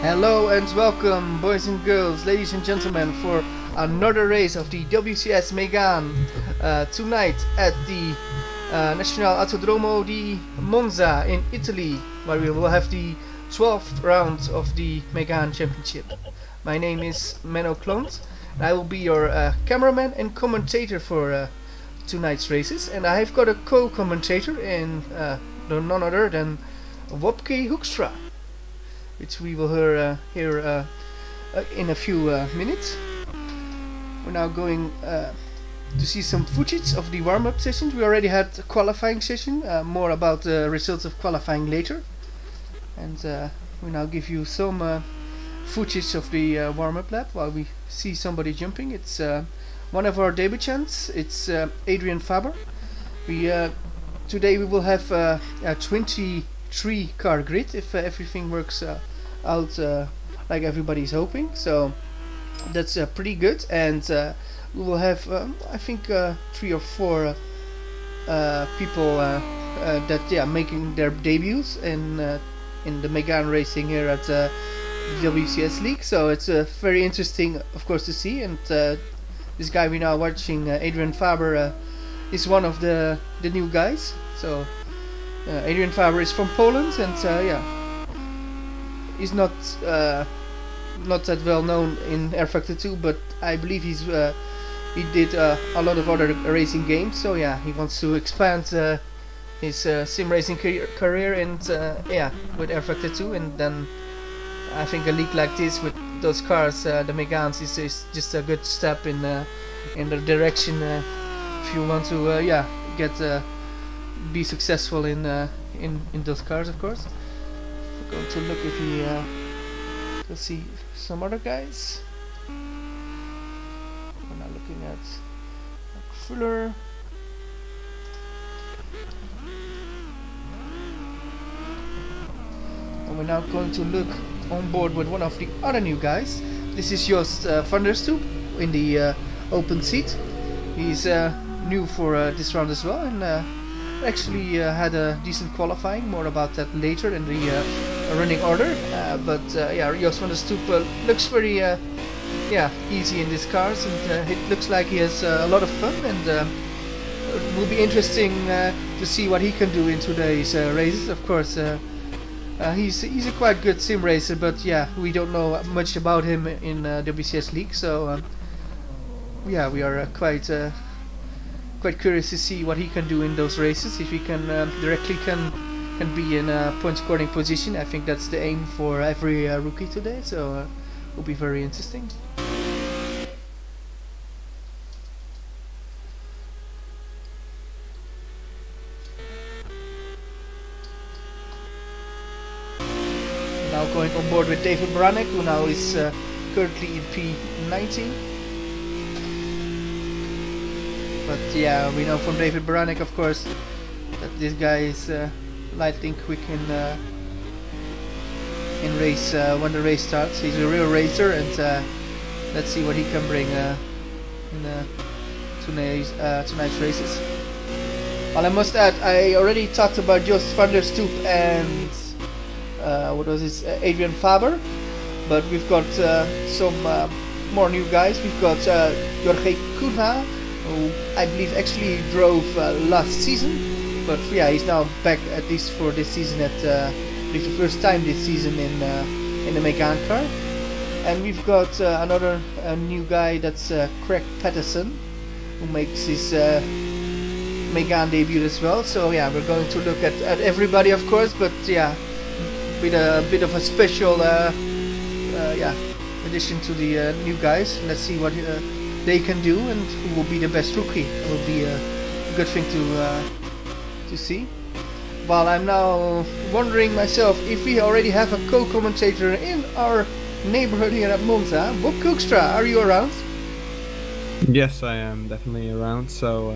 Hello and welcome, boys and girls, ladies and gentlemen, for another race of the WCS Megane tonight at the Nazionale Autodromo di Monza in Italy, where we will have the 12th round of the Megane Championship. My name is Menno Klont, and I will be your cameraman and commentator for tonight's races, and I have got a co-commentator in none other than Wopke Hoekstra, which we will hear in a few minutes. We're now going to see some footage of the warm-up sessions. We already had a qualifying session, more about the results of qualifying later. And we now give you some footage of the warm-up lap while we see somebody jumping. It's one of our debutants. It's Adrian Faber. Today we will have a 23 car grid if everything works out like everybody's hoping, so that's pretty good. And we will have I think 3 or 4 people that making their debuts in the Megane racing here at the WCSLeague, so it's very interesting, of course, to see. And this guy we now watching, Adrian Faber, is one of the new guys. So Adrian Faber is from Poland, and he's not that well known in Air Factor 2, but I believe he did a lot of other racing games. So yeah, he wants to expand his sim racing career, and with Air Factor 2, and then I think a league like this with those cars, the Meganes, is just a good step in the direction if you want to be successful in those cars, of course. We're going to look if he we'll see some other guys. We're now looking at Fuller. And we're now going to look on board with one of the other new guys. This is Joost van der Stoep in the open seat. He's new for this round as well, and actually had a decent qualifying. More about that later in the running order. But Joost van der Stoep looks very easy in these cars, and it looks like he has a lot of fun, and it will be interesting to see what he can do in today's races. Of course, he's a quite good sim racer, but yeah, we don't know much about him in WCSLeague, so we are quite curious to see what he can do in those races. If he can directly can be in a point scoring position. I think that's the aim for every rookie today, so will be very interesting. Now going on board with David Branek, who now is currently in P19. But yeah, we know from David Branek, of course, that this guy is lightning quick in race when the race starts. He's a real racer, and let's see what he can bring in tonight's races. Well, I must add, I already talked about Joost van der Stoep and what was his, Adrian Faber, but we've got some more new guys. We've got Jorge Cunha, who I believe actually drove last season, but yeah, he's now back at least for this season at I believe the first time this season in the Megane car. And we've got another new guy, that's Craig Patterson, who makes his Megane debut as well. So yeah, we're going to look at everybody, of course, but yeah, with a bit of a special addition to the new guys. Let's see what they can do, and who will be the best rookie. It will be a good thing to see. While I'm now wondering myself if we already have a co-commentator in our neighborhood here at Monza. Wopke Hoekstra, are you around? Yes, I am definitely around. So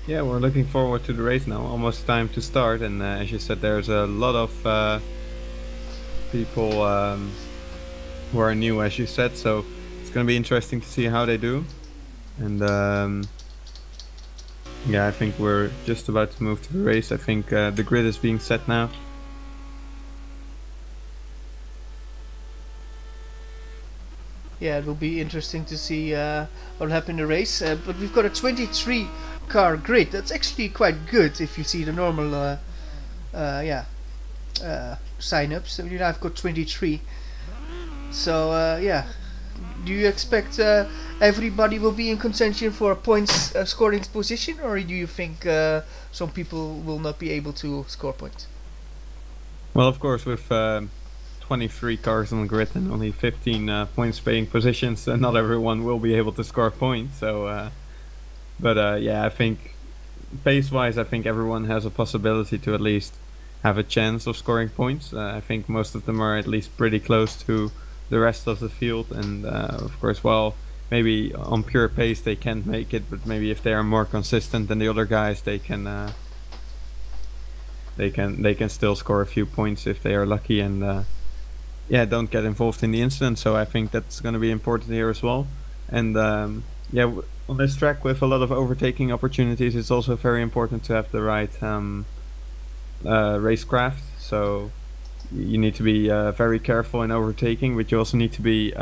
yeah, we're looking forward to the race now. Almost time to start, and as you said, there's a lot of people who are new, as you said. So it's going to be interesting to see how they do. And yeah, I think we're just about to move to the race. I think the grid is being set now. yeah, it will be interesting to see what will happen in the race. But we've got a 23 car grid. That's actually quite good if you see the normal sign-ups. So I've got 23. So yeah, do you expect everybody will be in contention for a points scoring position, or do you think some people will not be able to score points? Well, of course, with 23 cars on the grid and only 15 points paying positions, not everyone will be able to score points. So, yeah, I think pace-wise, I think everyone has a possibility to at least have a chance of scoring points. I think most of them are at least pretty close to the rest of the field, and of course, well, maybe on pure pace they can't make it, but maybe if they are more consistent than the other guys, they can still score a few points if they are lucky, and yeah, don't get involved in the incident. So I think that's going to be important here as well. And yeah, on this track with a lot of overtaking opportunities, it's also very important to have the right racecraft. So you need to be very careful in overtaking, but you also need to be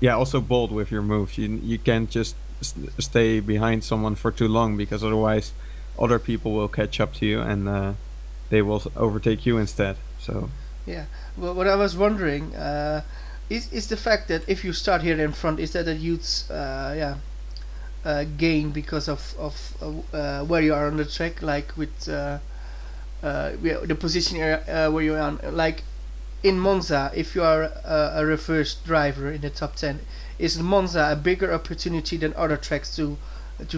yeah, also bold with your moves. You can't just stay behind someone for too long, because otherwise other people will catch up to you and they will overtake you instead. So yeah, well, what I was wondering is the fact that if you start here in front, is that a huge gain because of where you are on the track, like with the position where you're on, like in Monza. If you are a reverse driver in the top 10, is Monza a bigger opportunity than other tracks to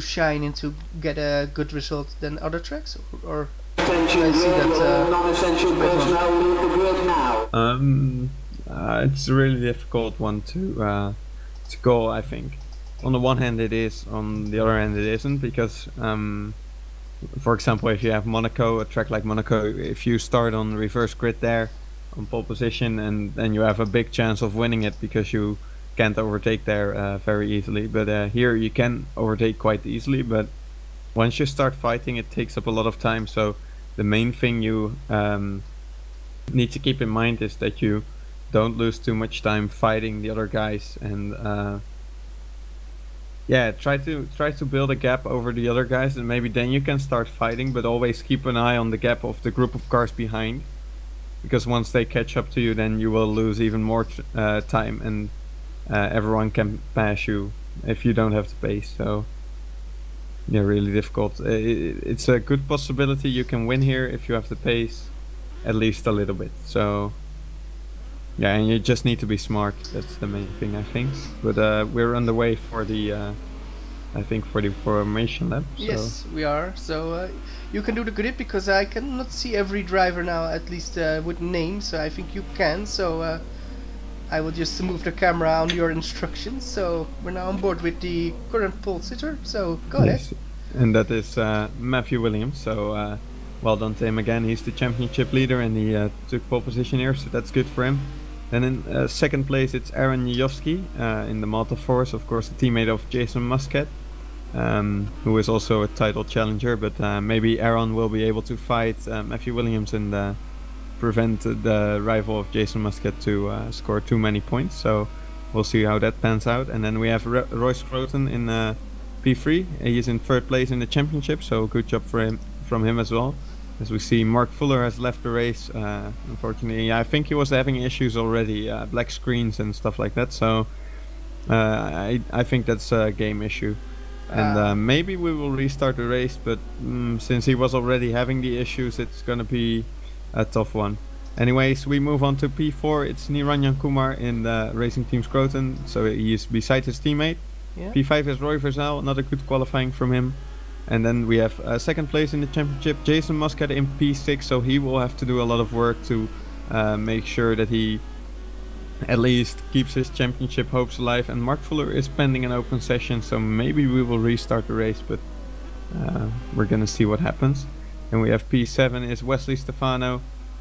shine and to get a good result than other tracks, or I see that non-essential personnel leave the grid now. It's a really difficult one to go. I think on the one hand it is, on the other hand it isn't, because for example, if you have Monaco, a track like Monaco, if you start on the reverse grid there on pole position, and then you have a big chance of winning it because you can't overtake there very easily. But here you can overtake quite easily, but once you start fighting it takes up a lot of time. So the main thing you need to keep in mind is that you don't lose too much time fighting the other guys, and yeah, try to build a gap over the other guys, and maybe then you can start fighting, but always keep an eye on the gap of the group of cars behind, because once they catch up to you, then you will lose even more time, and everyone can pass you if you don't have the pace. So yeah, really difficult. It's a good possibility you can win here if you have the pace at least a little bit. So yeah, and you just need to be smart. That's the main thing, I think. But we're on the way for the I think for the formation lap. So. Yes, we are. So you can do the grid, because I cannot see every driver now, at least with names. So I think you can. So I will just move the camera on your instructions. So we're now on board with the current pole sitter. So go ahead. And that is Matthew Williams. So well done to him again. He's the championship leader, and he took pole position here, so that's good for him. Then in second place it's Aaron Jajowski in the Malta Force, of course a teammate of Jason Muscat, who is also a title challenger, but maybe Aaron will be able to fight Matthew Williams and prevent the rival of Jason Muscat to score too many points. So we'll see how that pans out. And then we have Royce Croton in P3. He's in third place in the championship, so good job from him as well. As we see, Mark Fuller has left the race, unfortunately. I think he was having issues already, black screens and stuff like that, so I think that's a game issue. And maybe we will restart the race, but since he was already having the issues, it's going to be a tough one. Anyways, we move on to P4. It's Niranjan Kumar in the Racing Team Scroton, so he is beside his teammate. Yeah. P5 is Roy Verzal, another good qualifying from him. And then we have second place in the championship, Jason Muscat in P6, so he will have to do a lot of work to make sure that he at least keeps his championship hopes alive. And Mark Fuller is pending an open session, so maybe we will restart the race, but we're gonna see what happens. And we have P7 is Wesley Stefano,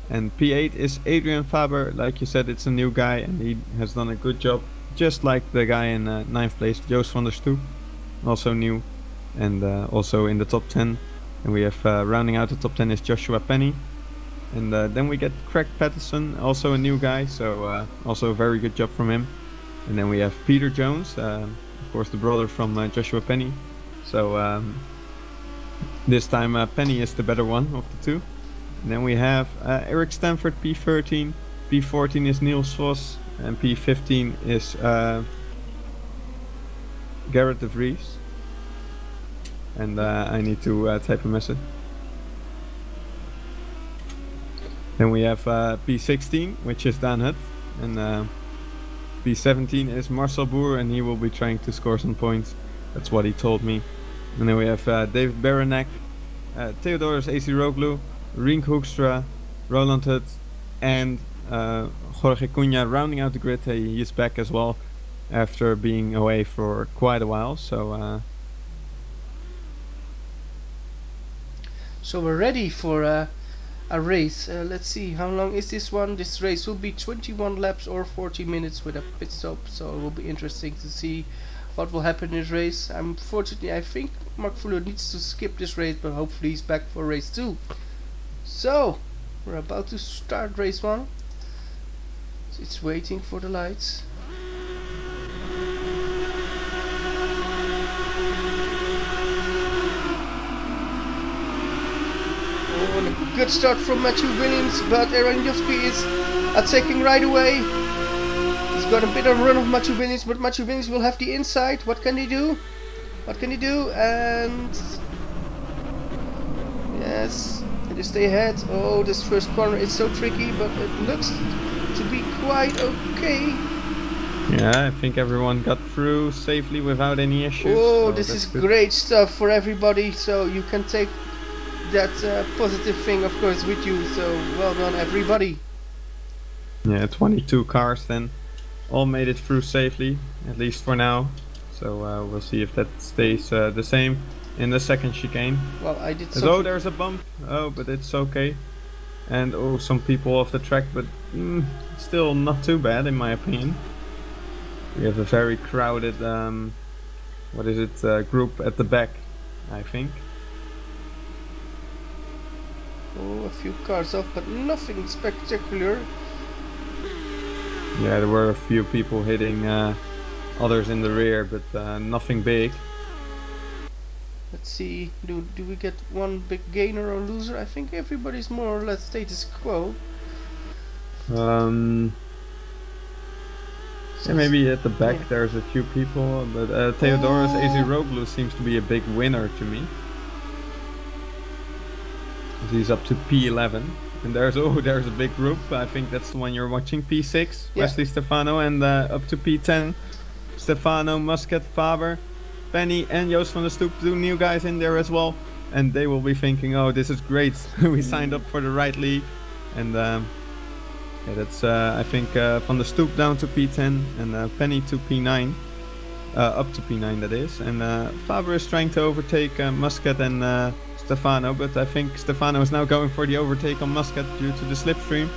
and P8 is Adrian Faber. Like you said, it's a new guy, and he has done a good job, just like the guy in 9th place, Joost van der Stoep, also new. And also in the top 10, and we have rounding out the top 10 is Joshua Penny, And then we get Craig Patterson, also a new guy, so also a very good job from him. And then we have Peter Jones, of course the brother from Joshua Penny. So this time Penny is the better one of the two. And then we have Eric Stanford, P13. P14 is Niels Vos, and P15 is Garrett de Vries. And I need to type a message. Then we have P16, which is Dan Hutt, and P17 is Marcel Boer, and he will be trying to score some points. That's what he told me. And then we have David Baranek, Theodoros Aciroglu, Rink Hoekstra, Roland Hutt, and Jorge Cunha rounding out the grid. He is back as well after being away for quite a while. So we're ready for a race. Let's see, how long is this one? This race will be 21 laps or 40 minutes with a pit stop, so it will be interesting to see what will happen in this race. Unfortunately, I think Mark Fuller needs to skip this race, but hopefully he's back for race 2. So we're about to start race 1. It's waiting for the lights. And a good start from Matthew Williams, but Aaron Josky is attacking right away. He's got a bit of a run of Matthew Williams, but Matthew Williams will have the inside. What can he do? What can he do? And yes, they stay ahead. Oh, this first corner is so tricky, but it looks to be quite okay. yeah, I think everyone got through safely without any issues. Oh, so this is good. great stuff for everybody. So you can take that positive thing, of course, with you. So well done, everybody. Yeah, 22 cars then all made it through safely, at least for now. So we'll see if that stays the same in the second chicane. Well, I did. Oh, there's a bump. Oh, but it's okay. And oh, some people off the track, but still not too bad in my opinion. We have a very crowded, what is it, group at the back, I think. Oh, a few cars off, but nothing spectacular. Yeah, there were a few people hitting others in the rear, but nothing big. Let's see, do we get one big gainer or loser? I think everybody's more or less status quo. Yeah, maybe at the back there's a few people, but Theodoros Aciroglu seems to be a big winner to me. He's up to P11, and there's a big group. I think that's the one you're watching. P6, yeah. Wesley Stefano, and up to P10, Stefano, Muscat, Faber, Penny, and Joost van der Stoep. 2 new guys in there as well, and they will be thinking, "Oh, this is great. We signed up for the right league." And yeah, that's I think van der Stoep down to P10 and Penny to P9, up to P9 that is. And Faber is trying to overtake Muscat and Stefano, but I think Stefano is now going for the overtake on Muscat due to the slipstream.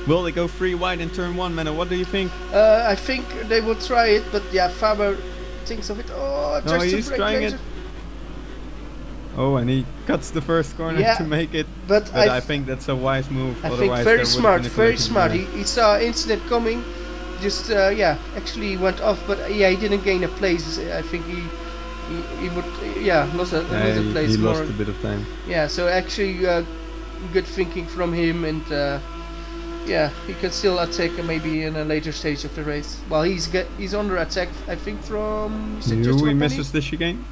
Will they go 3 wide in turn 1, Menno? What do you think? I think they will try it, but yeah, Faber thinks of it. Oh, he's trying it. Oh, and he cuts the first corner to make it. But I think that's a wise move. I think very smart, very smart. He saw incident coming, just actually went off, but yeah, he didn't gain a place. I think he would lose a place. He more. lost a bit of time. Yeah, so actually good thinking from him, and he can still attack maybe in a later stage of the race. Well, he's under attack, I think, from. He misses the chicane.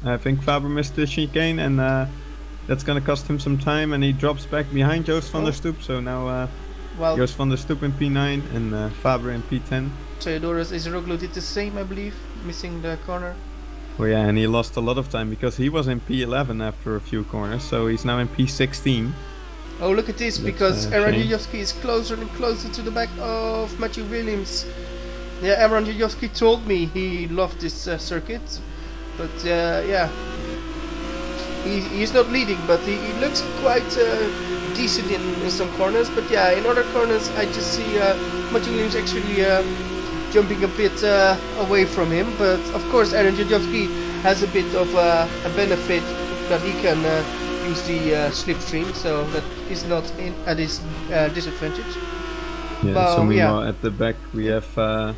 I think Faber missed the chicane, and that's gonna cost him some time, and he drops back behind Joost van der Stoep. So now Joost van der Stoep in P9 and Faber in P10. Theodoros Aciroglu did the same, I believe, missing the corner. Oh yeah, and he lost a lot of time because he was in P11 after a few corners, so he's now in P16. Oh, look at this, because Aaron Jujovski is closer and closer to the back of Matthew Williams. Yeah, Aaron Jujovski told me he loved this circuit, but he's not leading, but he looks quite decent in some corners. But yeah, in other corners I just see Matthew Williams actually jumping a bit away from him. But of course Aaron Jujovski has a bit of a benefit that he can use the slipstream, so that is not at his disadvantage. Yeah, Well, so meanwhile at the back we have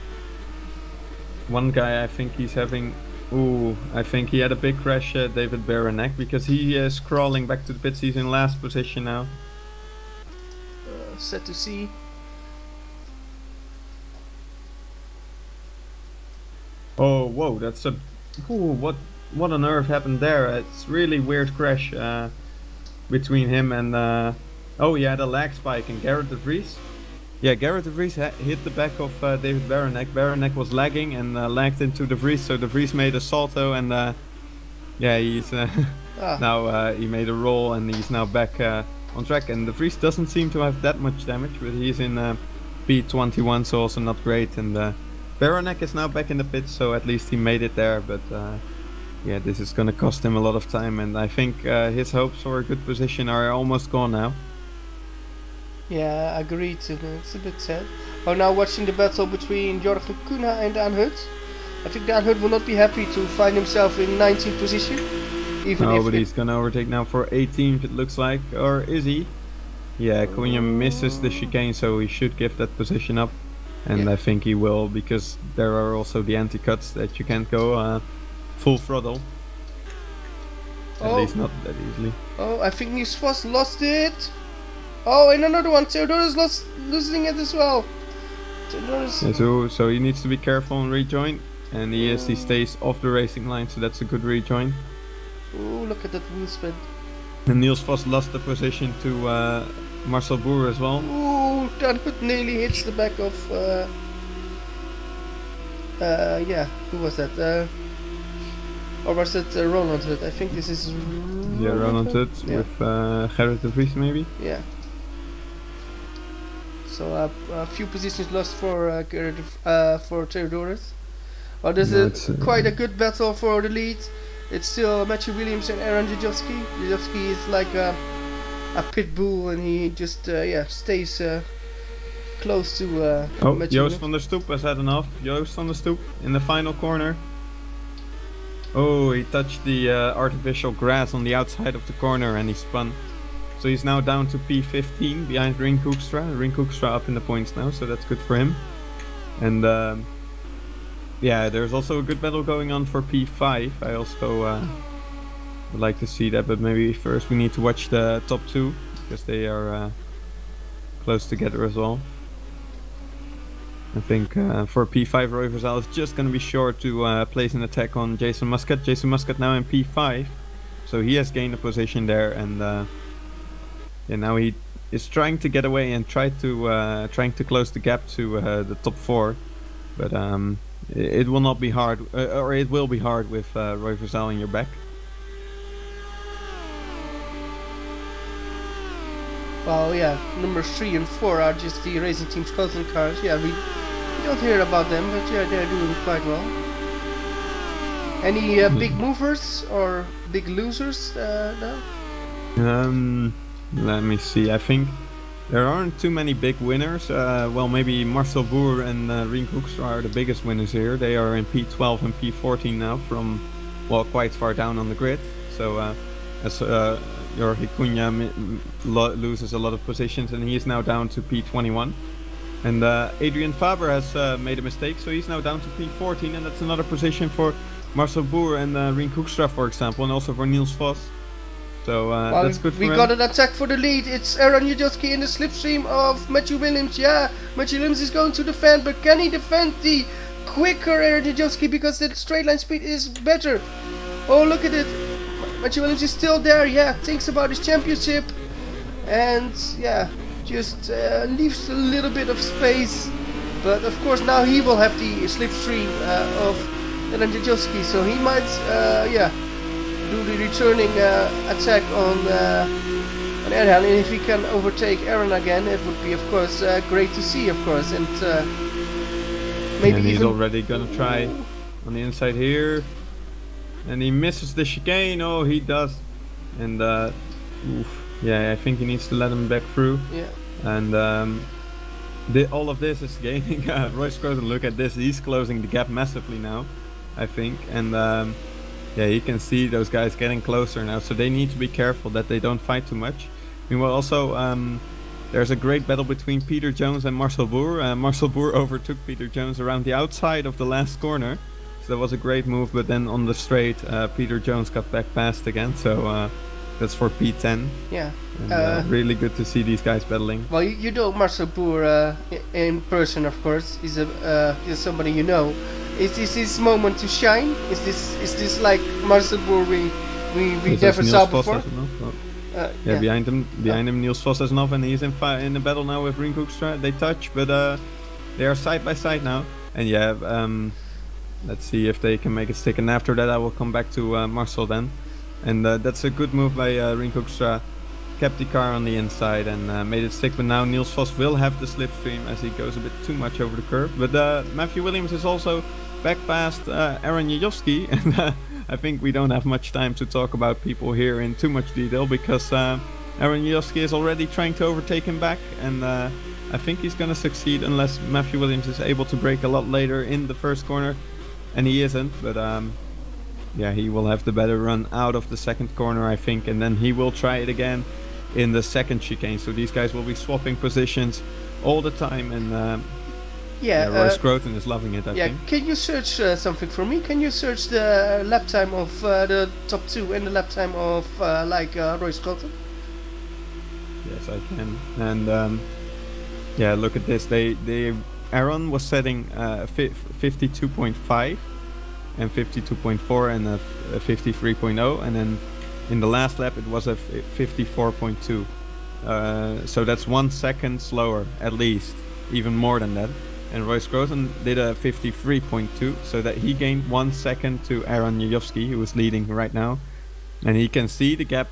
one guy, I think he's having... Ooh, I think he had a big crash, David Baranek, because he is crawling back to the pits. He's in last position now. Sad to see. Oh, whoa, that's a... Ooh, what on earth happened there? It's really weird crash between him and... Oh, he had a lag spike and Garrett de Vries. Yeah, Garrett de Vries hit the back of David Baranek. Baranek was lagging and lagged into de Vries, so de Vries made a salto and yeah, he's now he made a roll and he's now back on track. And de Vries doesn't seem to have that much damage, but he's in P21, so also not great. And Baranek is now back in the pits, so at least he made it there. But yeah, this is gonna cost him a lot of time, and I think his hopes for a good position are almost gone now. Yeah, I agree. It's a bit sad. We're now watching the battle between Jorgen Kuna and Daan Hut. I think Daan Hut will not be happy to find himself in 19th position. But he's gonna overtake now for 18th, it looks like. Or is he? Yeah, Cunha misses the chicane, so he should give that position up. And I think he will, because there are also the anti-cuts that you can't go full throttle. At least not that easily. Oh, I think Niels Vos lost it. Oh, and another one. Theodorus losing it as well. Theodorus. Yeah, so he needs to be careful and rejoin. And he stays off the racing line, so that's a good rejoin. Oh, look at that wheel spin. And Niels Vos lost the position to Marcel Boer as well. Ooh, Daan Hut nearly hits the back of yeah, who was that? Or was it Ronald Hut? I think this is Ronald Hut with Gerrit de Vries maybe. Yeah. So a few positions lost for Theodorus. Well, there's quite a good battle for the lead. It's still Matthew Williams and Aaron Jajowski. Jajowski is like a pit bull, and he just stays close to Matthew Joost van der Stoep has had enough. Joost van der Stoep in the final corner. Oh, he touched the artificial grass on the outside of the corner and he spun. So he's now down to P15 behind Rink Hoekstra. Rink Hoekstra up in the points now, so that's good for him. And yeah, there's also a good battle going on for P5. I also would like to see that, but maybe first we need to watch the top two, because they are close together as well. I think for P5, Roy Verzal is just going to be sure to place an attack on Jason Muscat. Jason Muscat now in P5, so he has gained a position there, and yeah, now he is trying to get away and trying to close the gap to the top 4, but it will not be hard, or it will be hard with Roy Verzal in your back. Well, yeah, numbers 3 and 4 are just the racing team's closing cars. Yeah, we don't hear about them, but yeah, they're doing quite well. Any big movers or big losers now? Let me see. I think there aren't too many big winners. Well, maybe Marcel Boer and Rink Hoekstra are the biggest winners here. They are in P12 and P14 now, from quite far down on the grid. So as Jorge Cunha loses a lot of positions, and he is now down to P21. And Adrian Faber has made a mistake, so he's now down to P14, and that's another position for Marcel Boer and Rink Hoekstra, for example, and also for Niels Vos. So that's good for him. We got an attack for the lead. It's Aaron Jajowski in the slipstream of Matthew Williams. Yeah, Matthew Williams is going to defend, but can he defend the quicker Aaron Jajowski, because the straight line speed is better? Oh, look at it. Matthew Williams is still there. Yeah, thinks about his championship, and yeah, just leaves a little bit of space. But of course now he will have the slipstream of Aaron Jajowski, so he might yeah, do the returning attack on Erhan, and if he can overtake Aaron again, it would be of course great to see, of course. And maybe and he's already gonna try on the inside here, and he misses the chicane. Oh, he does. And oof, yeah, I think he needs to let him back through. Yeah. And all of this is gaining Roy Scruton. Look at this, he's closing the gap massively now, I think. And yeah, yeah, you can see those guys getting closer now, so they need to be careful that they don't fight too much. Meanwhile, also there's a great battle between Peter Jones and Marcel Boer. Marcel Boer overtook Peter Jones around the outside of the last corner, so that was a great move. But then on the straight, Peter Jones got back past again, so that's for P10. Yeah. And, really good to see these guys battling. Well, you know Marcel Boer in person, of course. He's somebody you know. Is this his moment to shine? Is this like Marcel Boer we never saw before? Yeah, behind him Niels Vossenhoff, and he's in the battle now with Rinko Hoekstra. They touch, but they are side by side now. And yeah, let's see if they can make it stick. And after that, I will come back to Marcel then. And that's a good move by Rinko Hoekstra. Kept the car on the inside and made it stick. But now Niels Vos will have the slipstream as he goes a bit too much over the curb. But Matthew Williams is also back past Aaron Jajowski, and I think we don't have much time to talk about people here in too much detail, because Aaron Jajowski is already trying to overtake him back, and I think he's gonna succeed unless Matthew Williams is able to brake a lot later in the first corner, and he isn't. But yeah, he will have the better run out of the second corner, I think, and then he will try it again in the second chicane. So these guys will be swapping positions all the time, and Royce Groton is loving it, I think. Can you search something for me? Can you search the lap time of the top two and the lap time of Royce Groton? Yes, I can. And yeah, look at this. Aaron was setting 52.5 and 52.4 and a 53.0, and then in the last lap it was a 54.2. So that's 1 second slower, at least, even more than that. And Royce Groton did a 53.2, so that he gained 1 second to Aaron Jajowski, who is leading right now. And he can see the gap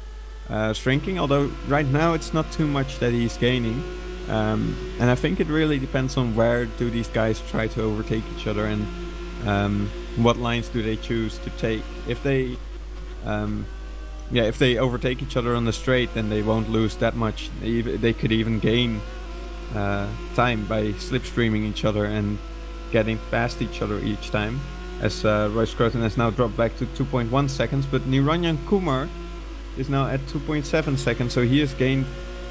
shrinking, although right now it's not too much that he's gaining. And I think it really depends on where do these guys try to overtake each other, and what lines do they choose to take. If they overtake each other on the straight, then they won't lose that much. They could even gain time by slipstreaming each other and getting past each other each time, as Royce Groton has now dropped back to 2.1 seconds, but Niranjan Kumar is now at 2.7 seconds, so he has gained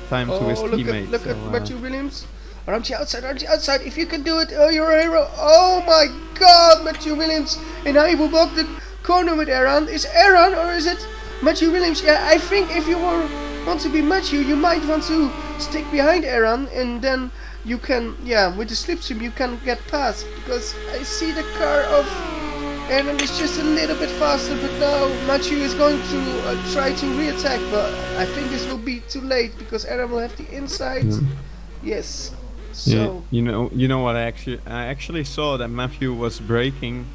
time to his teammates. Look at Matthew Williams around the outside, if you can do it, oh, you're a hero. Oh my god, Matthew Williams, and now he will block the corner with Aaron. Is Aaron or is it Matthew Williams? Yeah, I think if you want to be Matthew, you might want to stick behind Aaron, and then you can, with the slipstream you can get past, because I see the car of Aaron is just a little bit faster, but now Matthew is going to try to re-attack, but I think this will be too late because Aaron will have the inside. Yes. So you know what, I actually saw that Matthew was braking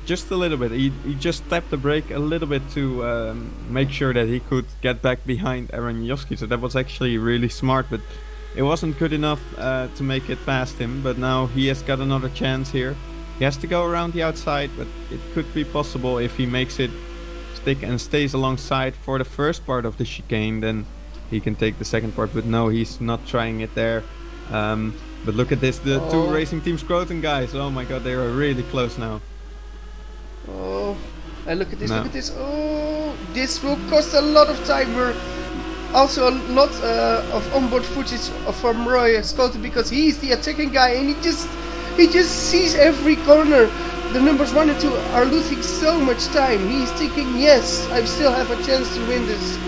just a little bit. He just tapped the brake a little bit to make sure that he could get back behind Aaron Jajowski. So that was actually really smart, but it wasn't good enough to make it past him. But now he has got another chance here. He has to go around the outside, but it could be possible if he makes it stick and stays alongside for the first part of the chicane, then he can take the second part. But no, he's not trying it there. But look at this, the two Racing Team Scroton guys. Oh my god, they are really close now. Oh, and look at this, look at this. Oh, this will cost a lot of time. We're also a lot of onboard footage from Roy Scroton, because he's the attacking guy and he just sees every corner. The numbers 1 and 2 are losing so much time. He's thinking, yes, I still have a chance to win this.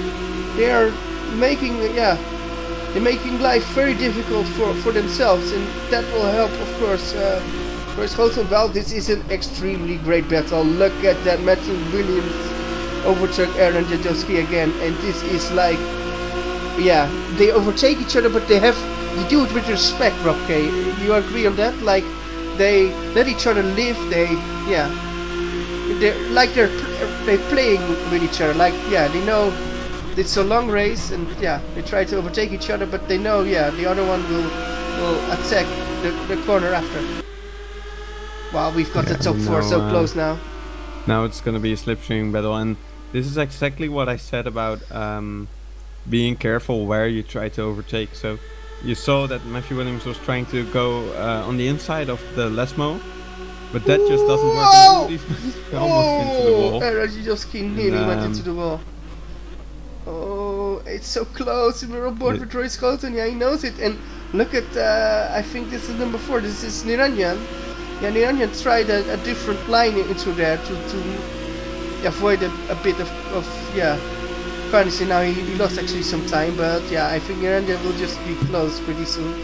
They are making, they're making life very difficult for themselves, and that will help, of course. Royce Groton, well, this is an extremely great battle. Look at that, Matthew Williams overtook Aaron Jajowski again, and this is like, they overtake each other, but they do it with respect, Wopke. You agree on that? Like, they let each other live. They're playing with each other. Like, they know it's a long race, and they try to overtake each other, but they know, the other one will attack the corner after. Wow, we've got the top 4 so close now. Now it's gonna be a slipstream battle, and this is exactly what I said about being careful where you try to overtake. So you saw that Matthew Williams was trying to go on the inside of the Lesmo, But that just doesn't work. Whoa! He's almost into the wall. Rajidowski nearly went into the wall. Oh, it's so close. We're on board with Roy Schouten. Yeah, he knows it. And look at, I think this is number 4. This is Niranjan. Yeah, Niranjan tried a different line into there to avoid a bit of punishing. Now he lost actually some time, but yeah, I think Niranjan will just be close pretty soon.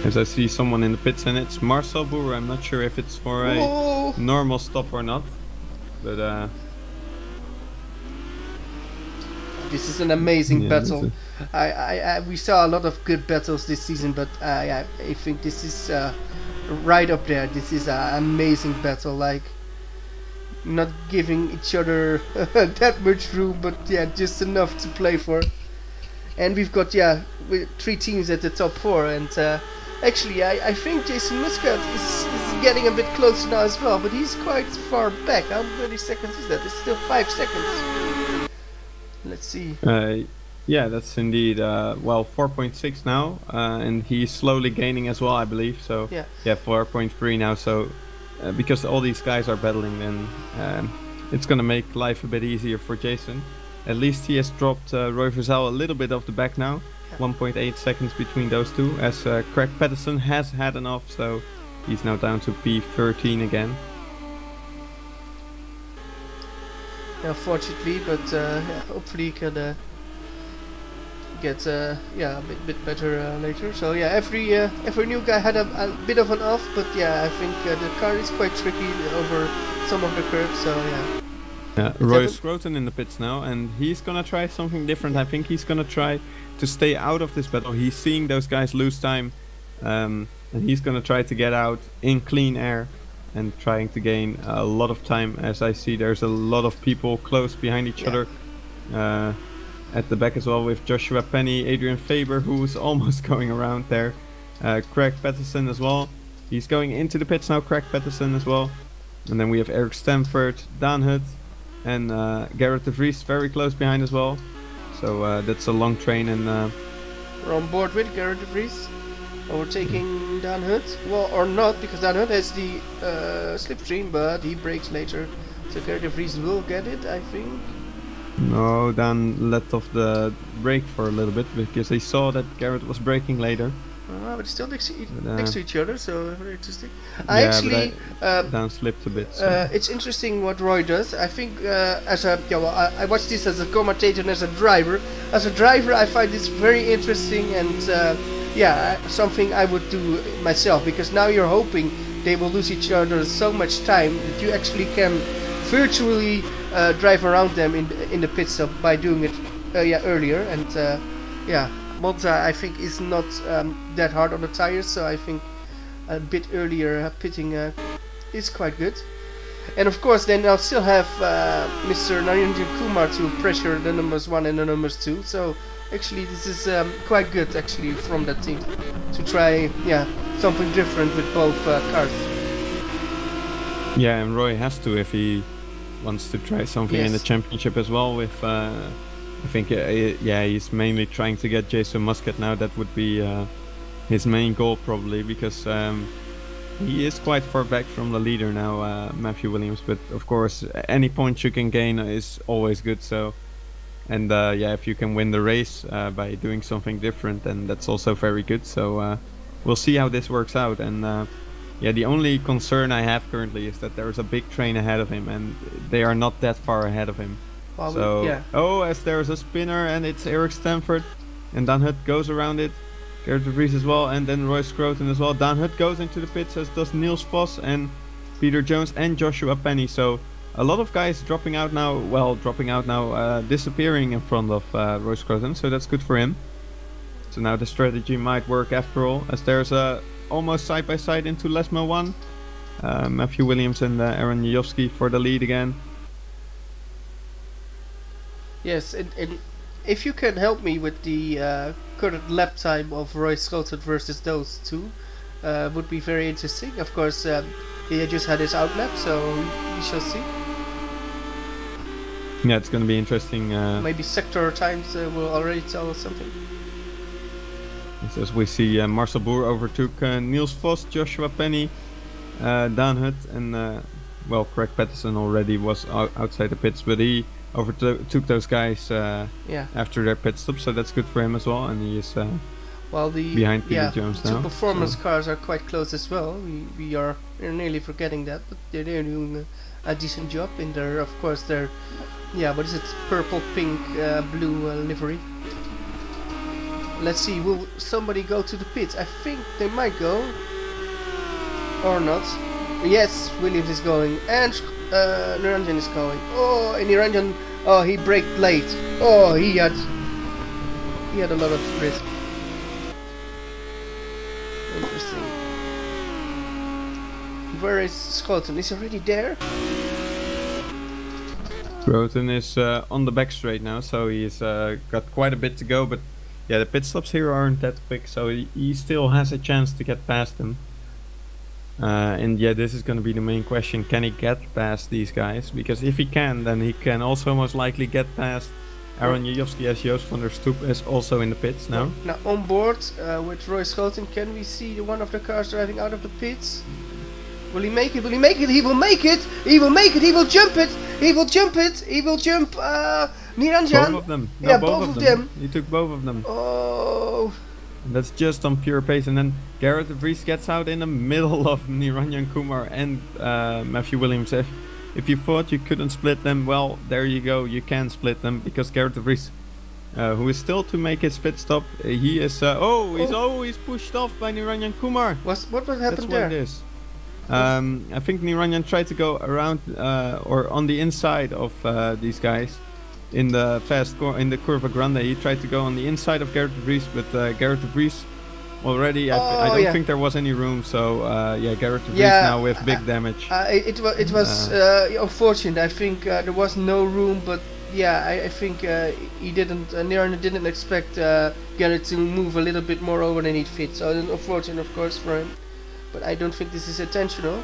As I see someone in the pits, and it's Marcel Boer. I'm not sure if it's for a normal stop or not, but this is an amazing battle. We saw a lot of good battles this season, but I think this is right up there. This is an amazing battle. Like, not giving each other that much room, but yeah, just enough to play for. And we've got 3 teams at the top 4, and actually I think Jason Muscat is getting a bit closer now as well, but he's quite far back. How many seconds is that? It's still 5 seconds. Let's see. Yeah, that's indeed 4.6 now, and he's slowly gaining as well, I believe. So yeah, 4.3 now. So because all these guys are battling, then it's gonna make life a bit easier for Jason. At least he has dropped Roy Verzal a little bit off the back now. 1.8 seconds between those two, as Craig Patterson has had enough, so he's now down to P13 again. Unfortunately, but hopefully he can get a bit better later. So yeah, every new guy had a bit of an off, but yeah, I think the car is quite tricky over some of the curves. So yeah. Roy Schouten in the pits now, and he's gonna try something different. I think he's gonna try to stay out of this battle. He's seeing those guys lose time, and he's gonna try to get out in clean air and trying to gain a lot of time. As I see, there's a lot of people close behind each other at the back as well, with Joshua Penny, Adrian Faber, who's almost going around there. Craig Patterson as well. He's going into the pits now, Craig Patterson as well. And then we have Eric Stamford, Dan Hutt, and Garrett de Vries very close behind as well. So that's a long train, and we're on board with Garrett de Vries, overtaking Dan Hutt. Well, or not, because Dan Hutt has the slipstream, but he brakes later. So Garrett de Vries will get it, I think. No, Dan let off the brake for a little bit because he saw that Garrett was braking later. But still next to each other, so very interesting. Dan slipped a bit. So. It's interesting what Roy does. I think I watched this as a commentator and as a driver. As a driver, I find this very interesting, and something I would do myself, because now you're hoping they will lose each other so much time that you actually can virtually drive around them in the pit stop by doing it earlier. And Monza, I think, is not that hard on the tires, so I think a bit earlier pitting is quite good. And of course, then I'll still have Mr. Narenjan Kumar to pressure the numbers 1 and the numbers 2. So actually, this is quite good actually from that team to try something different with both cars. Yeah, and Roy has to if he wants to try something in the championship as well. With I think he's mainly trying to get Jason Muscat now. That would be his main goal probably, because he is quite far back from the leader now, Matthew Williams. But of course, any points you can gain is always good. So, and if you can win the race by doing something different, then that's also very good. So we'll see how this works out. And the only concern I have currently is that there's a big train ahead of him, and they are not that far ahead of him. As there's a spinner, and it's Eric Stamford, and Dan Hutt goes around it, Garrett de Vries as well, and then Roy Schouten as well. Dan Hutt goes into the pits, as does Niels Vos and Peter Jones and Joshua Penny. So a lot of guys dropping out now, disappearing in front of Roy Schouten, so that's good for him. So now the strategy might work after all, as there's a almost side by side into Lesmo 1. Matthew Williams and Aaron Jajowski for the lead again. Yes, and if you can help me with the current lap time of Roy Schouten versus those two, would be very interesting. Of course, he just had his outlap, so we shall see. Yeah, it's going to be interesting. Maybe sector times will already tell us something. As we see, Marcel Boer overtook Niels Vos, Joshua Penny, Dan Hutt and well, Craig Patterson already was outside the pits, but he overtook those guys after their pit stop, so that's good for him as well, and he is behind Peter Jones now. Two performance cars are quite close as well. We're nearly forgetting that, but they're doing a decent job in their, of course, their what is it, purple, pink, blue livery. Let's see, will somebody go to the pits? I think they might go, or not. Yes, Williams is going, and Niranjan is going. Oh, and Niranjan, he braked late. Oh, he had a lot of risk. Interesting. Where is Schouten? Is he already there? Schouten is on the back straight now, so he's got quite a bit to go, but yeah, the pit stops here aren't that quick, so he still has a chance to get past them. And yeah, this is going to be the main question: can he get past these guys? Because if he can, then he can also most likely get past Aaron Jajowski, as Joost van der Stoep is also in the pits now. Now on board with Roy Schouten, can we see one of the cars driving out of the pits? Will he make it? Will he make it? He will make it! He will make it! He will jump it! He will jump it! He will jump Niranjan! Both of them. No, yeah, both of them. He took both of them. Oh. That's just on pure pace, and then Garrett de Vries gets out in the middle of Niranjan Kumar and Matthew Williams. If you thought you couldn't split them, well, there you go, you can split them, because Garrett de Vries, who is still to make his pit stop, he is, he's pushed off by Niranjan Kumar. What happened there? That's what it is. I think Niranjan tried to go around or on the inside of these guys. In the in the Curva Grande, he tried to go on the inside of Garrett de Vries, but Garrett de Vries already, I don't think there was any room, so Garrett de Vries now with big damage. It was unfortunate. I think there was no room, but I think Niranjan didn't expect Garrett to move a little bit more over than he'd fit, so unfortunate, of course, for him. But I don't think this is intentional.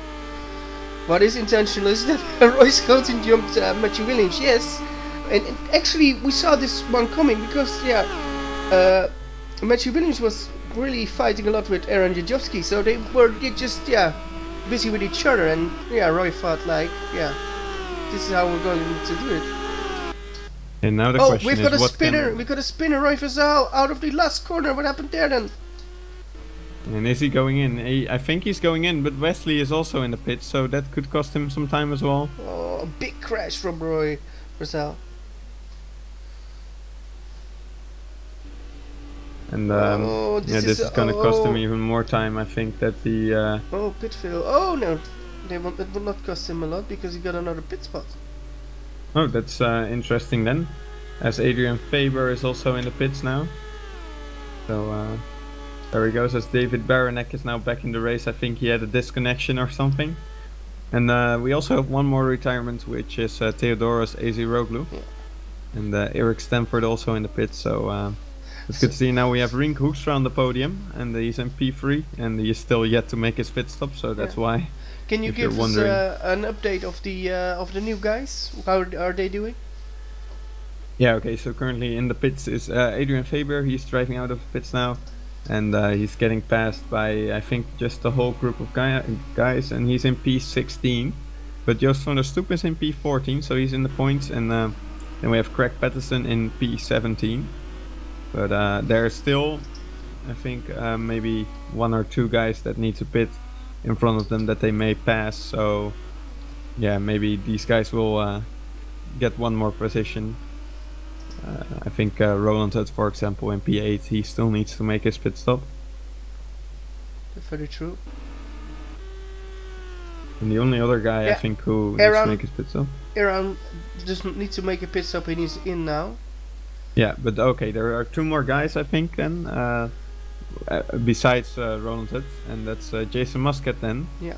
What is intentional is that Roy Schouten jumped Matthew Williams, yes. And actually, we saw this one coming because, Matthew Williams was really fighting a lot with Aaron Jajowski, so they were just busy with each other, and Roy thought like, this is how we're going to do it. And now the question we've is, got a spinner. We got a spinner, Roy Vazal, out of the last corner. What happened there then? And is he going in? I think he's going in, but Wesley is also in the pit, so that could cost him some time as well. Oh, a big crash from Roy Vazal. And this is gonna cost him even more time. I think that the pit fail. Oh no, it will not cost him a lot because he got another pit spot. Oh, that's interesting then, as Adrian Faber is also in the pits now. So there he goes, as David Baranek is now back in the race. I think he had a disconnection or something. And we also have one more retirement, which is Theodoros Aziroglu. Yeah. And Eric Stamford also in the pits, so it's good to see. Now we have Rink Hoekstra on the podium, and he's in P3, and he is still yet to make his pit stop, so that's why. Can you give us an update of the new guys? How are they doing? Yeah, okay, so currently in the pits is Adrian Faber. He's driving out of the pits now, and he's getting passed by, I think, just the whole group of guys, and he's in P16. But Joost van der Stoep is in P14, so he's in the points, and then we have Craig Patterson in P17. But there's still, I think, maybe one or two guys that need to pit in front of them that they may pass. So yeah, maybe these guys will get one more position. I think Roland Hutt, for example, in P8, he still needs to make his pit stop. That's very true. And the only other guy I think who needs to make his pit stop. Aaron doesn't need to make a pit stop, and he's in now. Yeah, but okay, there are two more guys I think then, besides Roland Hutt, and that's Jason Muscat then. Yeah.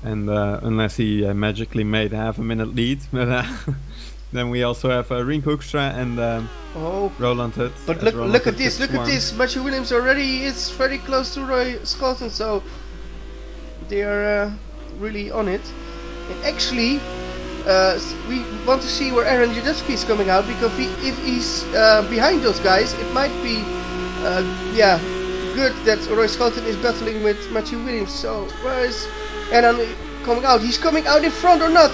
And unless he magically made half a minute lead, but then we also have Rink Hoekstra and Roland Hutt. But look at this, look at this. Matthew Williams already is very close to Roy Schouten, so they are really on it. And actually, we want to see where Aaron Jadowski is coming out, because if he's behind those guys, it might be good that Roy Schouten is battling with Matthew Williams. So where is Aaron coming out? He's coming out in front or not?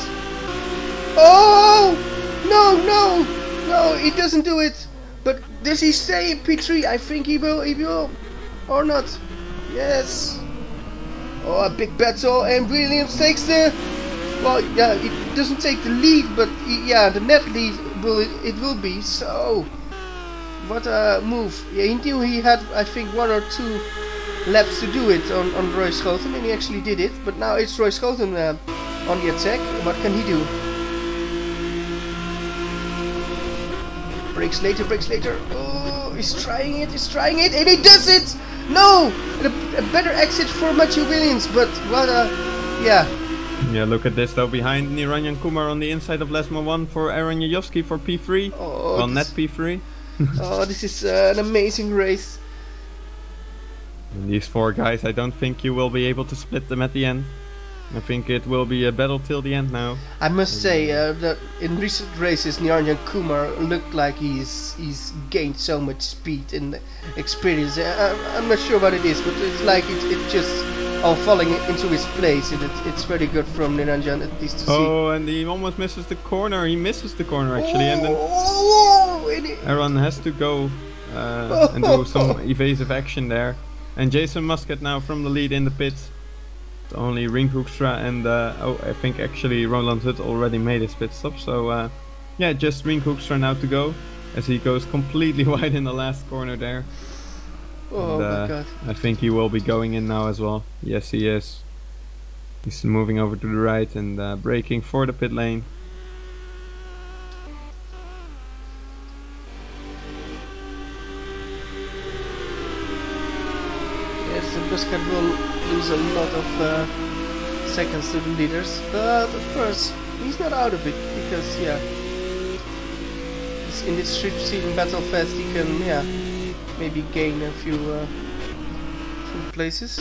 Oh no, no, no! He doesn't do it. But does he stay in P3? I think he will. He will, or not? Yes. Oh, a big battle, and Williams takes the. Well, yeah, it doesn't take the lead, but yeah, the net lead will be. So, what a move! Yeah, he knew he had, I think, 1 or 2 laps to do it on Roy Schouten, and he actually did it. But now it's Roy Schouten on the attack. What can he do? Brakes later, brakes later. Oh, he's trying it, and he does it! No! A better exit for Matthew Williams, but what a, yeah. Yeah, look at this though, behind Niranjan Kumar on the inside of Lesmo 1 for Aaron Jajowski for P3. Oh, well, net P3. Oh, this is an amazing race. And these 4 guys, I don't think you will be able to split them at the end. I think it will be a battle till the end now. I must say that in recent races Niranjan Kumar looked like he's gained so much speed and experience. I'm not sure what it is, but it's like it just all falling into his place, and it's very good from Niranjan at least to see. Oh, and he almost misses the corner. He misses the corner actually, and then Aaron has to go and do some evasive action there. And Jason Muscat now from the lead in the pits. Only Ring Hoekstra and oh, I think actually Roland Hutt already made his pit stop. So yeah, just Ring Hoekstra now to go, as he goes completely wide in the last corner there. Oh my god. I think he will be going in now as well. Yes, he is. He's moving over to the right and braking for the pit lane. Yes, and Muscat will lose a lot of seconds to the leaders, but of course he's not out of it, because yeah, in this street season battle fest he can, yeah, maybe gain a few places.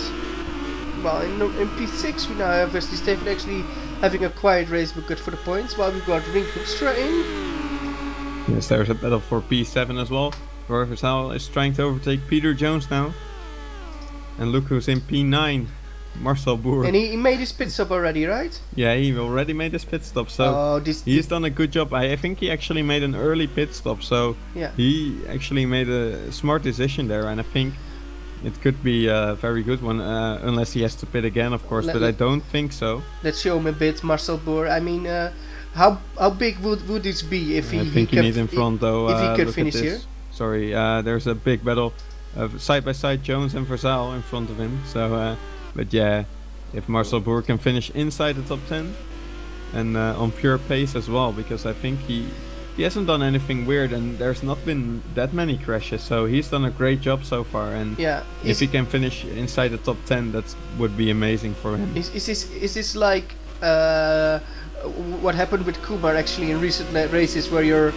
Well, in P6 we now have Wesley Steven actually having a quiet race but good for the points, while we've got Ring Hoekstra in. Yes, there's a battle for P7 as well, where Versal is trying to overtake Peter Jones now. And look who's in P9, Marcel Boer. And he made his pit stop already, right? Yeah, he already made his pit stop, so he's done a good job. I think he actually made an early pit stop, so yeah, he actually made a smart decision there, and I think it could be a very good one, unless he has to pit again, of course, but I don't think so. Let's show him a bit, Marcel Boer. I mean, how big would this be if he I think he needs in front though. If he could finish here. Sorry, there's a big battle. Side by side, Jones and Versal in front of him. So, but yeah, if Marcel Boer can finish inside the top 10 and on pure pace as well, because I think he hasn't done anything weird and there's not been that many crashes. So he's done a great job so far. And yeah, if he can finish inside the top 10, that would be amazing for him. Is this like what happened with Kumar actually in recent races, where your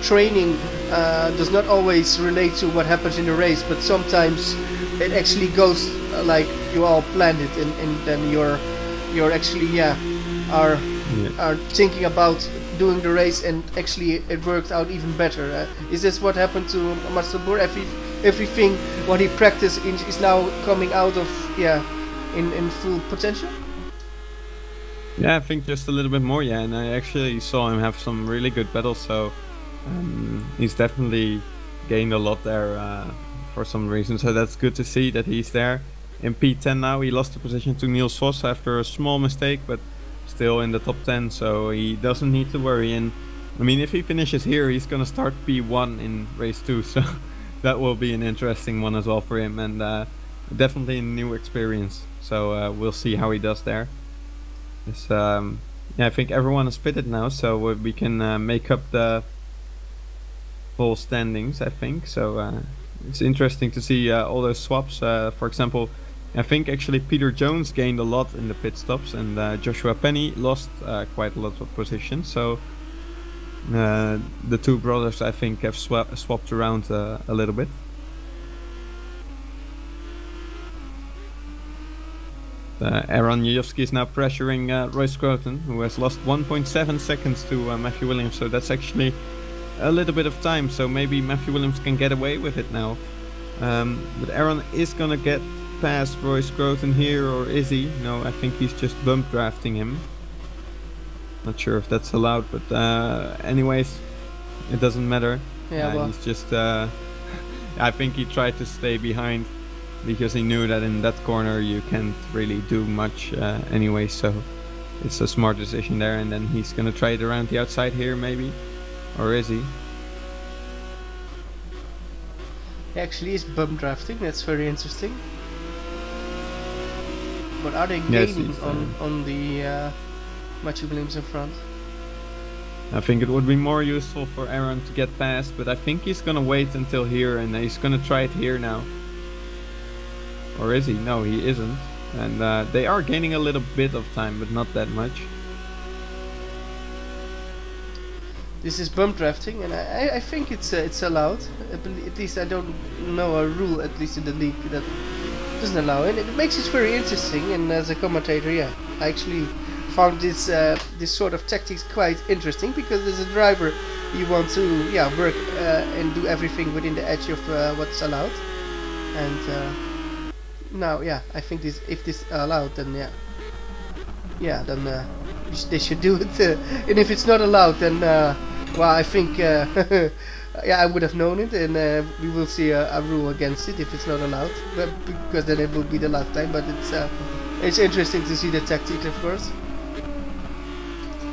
training does not always relate to what happens in the race, but sometimes it actually goes like you all planned it, and then you're actually are thinking about doing the race, and actually it worked out even better. Is this what happened to Marcel Boer? Everything what he practiced is now coming out of in full potential? Yeah, I think just a little bit more, and I actually saw him have some really good battles, so he's definitely gained a lot there for some reason, so that's good to see that he's there. In P10 now, he lost the position to Niels Vos after a small mistake, but still in the top 10, so he doesn't need to worry. And I mean, if he finishes here, he's gonna start P1 in race 2, so that will be an interesting one as well for him, and definitely a new experience, so we'll see how he does there. I think everyone is pitted now, so we can make up the full standings, I think. So it's interesting to see all those swaps. For example, I think actually Peter Jones gained a lot in the pit stops, and Joshua Penny lost quite a lot of positions. So the two brothers, I think, have swapped around a little bit. Aaron Jajowski is now pressuring Roy Schouten, who has lost 1.7 seconds to Matthew Williams, so that's actually a little bit of time, so maybe Matthew Williams can get away with it now. But Aaron is gonna get past Roy Scruton here, or is he? No, I think he's just bump drafting him. Not sure if that's allowed, but anyways, it doesn't matter. Yeah, well. He's just. I think he tried to stay behind because he knew that in that corner you can't really do much anyway. So it's a smart decision there. And then he's gonna try it around the outside here, maybe, or is he? He actually is bump drafting. That's very interesting. But are they gaining on the Matthew Williams in front? I think it would be more useful for Aaron to get past, but I think he's gonna wait until here and he's gonna try it here now. Or is he? No, he isn't. And they are gaining a little bit of time, but not that much. This is bump drafting, and I think it's allowed. At least I don't know a rule, at least in the league, that doesn't allow it. It makes it very interesting, and as a commentator, yeah, I actually found this sort of tactics quite interesting, because as a driver you want to work and do everything within the edge of what's allowed. And now, yeah, I think if this allowed, then then they should do it. And if it's not allowed, then well, I think I would have known it, and we will see a rule against it if it's not allowed, but because then it will be the last time. But it's interesting to see the tactics, of course.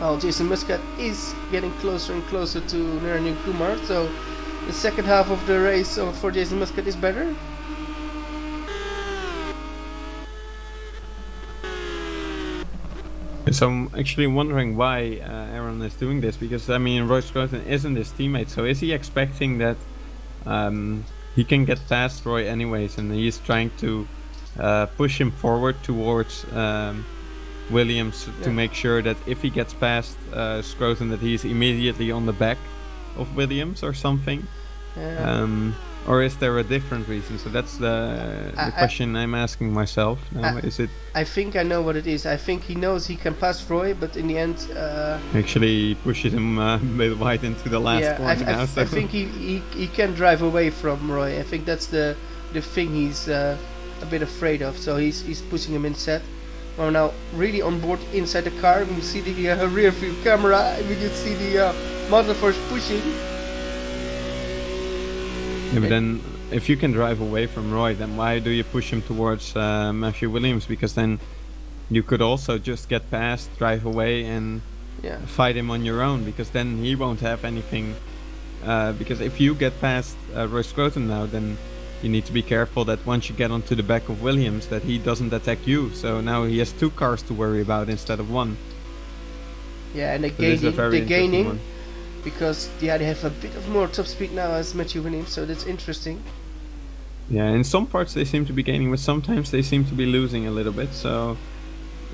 Well, Jason Muscat is getting closer and closer to Narayan Kumar, so the second half of the race for Jason Muscat is better. So I'm actually wondering why Aaron is doing this, because I mean Roy Scruton isn't his teammate, so is he expecting that he can get past Roy anyways, and he's trying to push him forward towards Williams to make sure that if he gets past Scruton, that he's immediately on the back of Williams or something? Or is there a different reason? So that's the question I'm asking myself now. Is it? I think I know what it is. I think he knows he can pass Roy, but in the end, actually pushes him a bit wide into the last corner now. I think he can drive away from Roy. I think that's the thing he's a bit afraid of. So he's pushing him instead. Well, now really on board inside the car. We see the rear view camera. We can see the Model Force pushing. Yeah, but then if you can drive away from Roy, then why do you push him towards Matthew Williams? Because then you could also just get past, drive away, and fight him on your own, because then he won't have anything. Because if you get past Roy Scruton now, then you need to be careful that once you get onto the back of Williams, that he doesn't attack you. So now he has two cars to worry about instead of one. Yeah, and they're gaining. Because they have a bit of more top speed now as Matthew Williams, so that's interesting. Yeah, in some parts they seem to be gaining, but sometimes they seem to be losing a little bit. So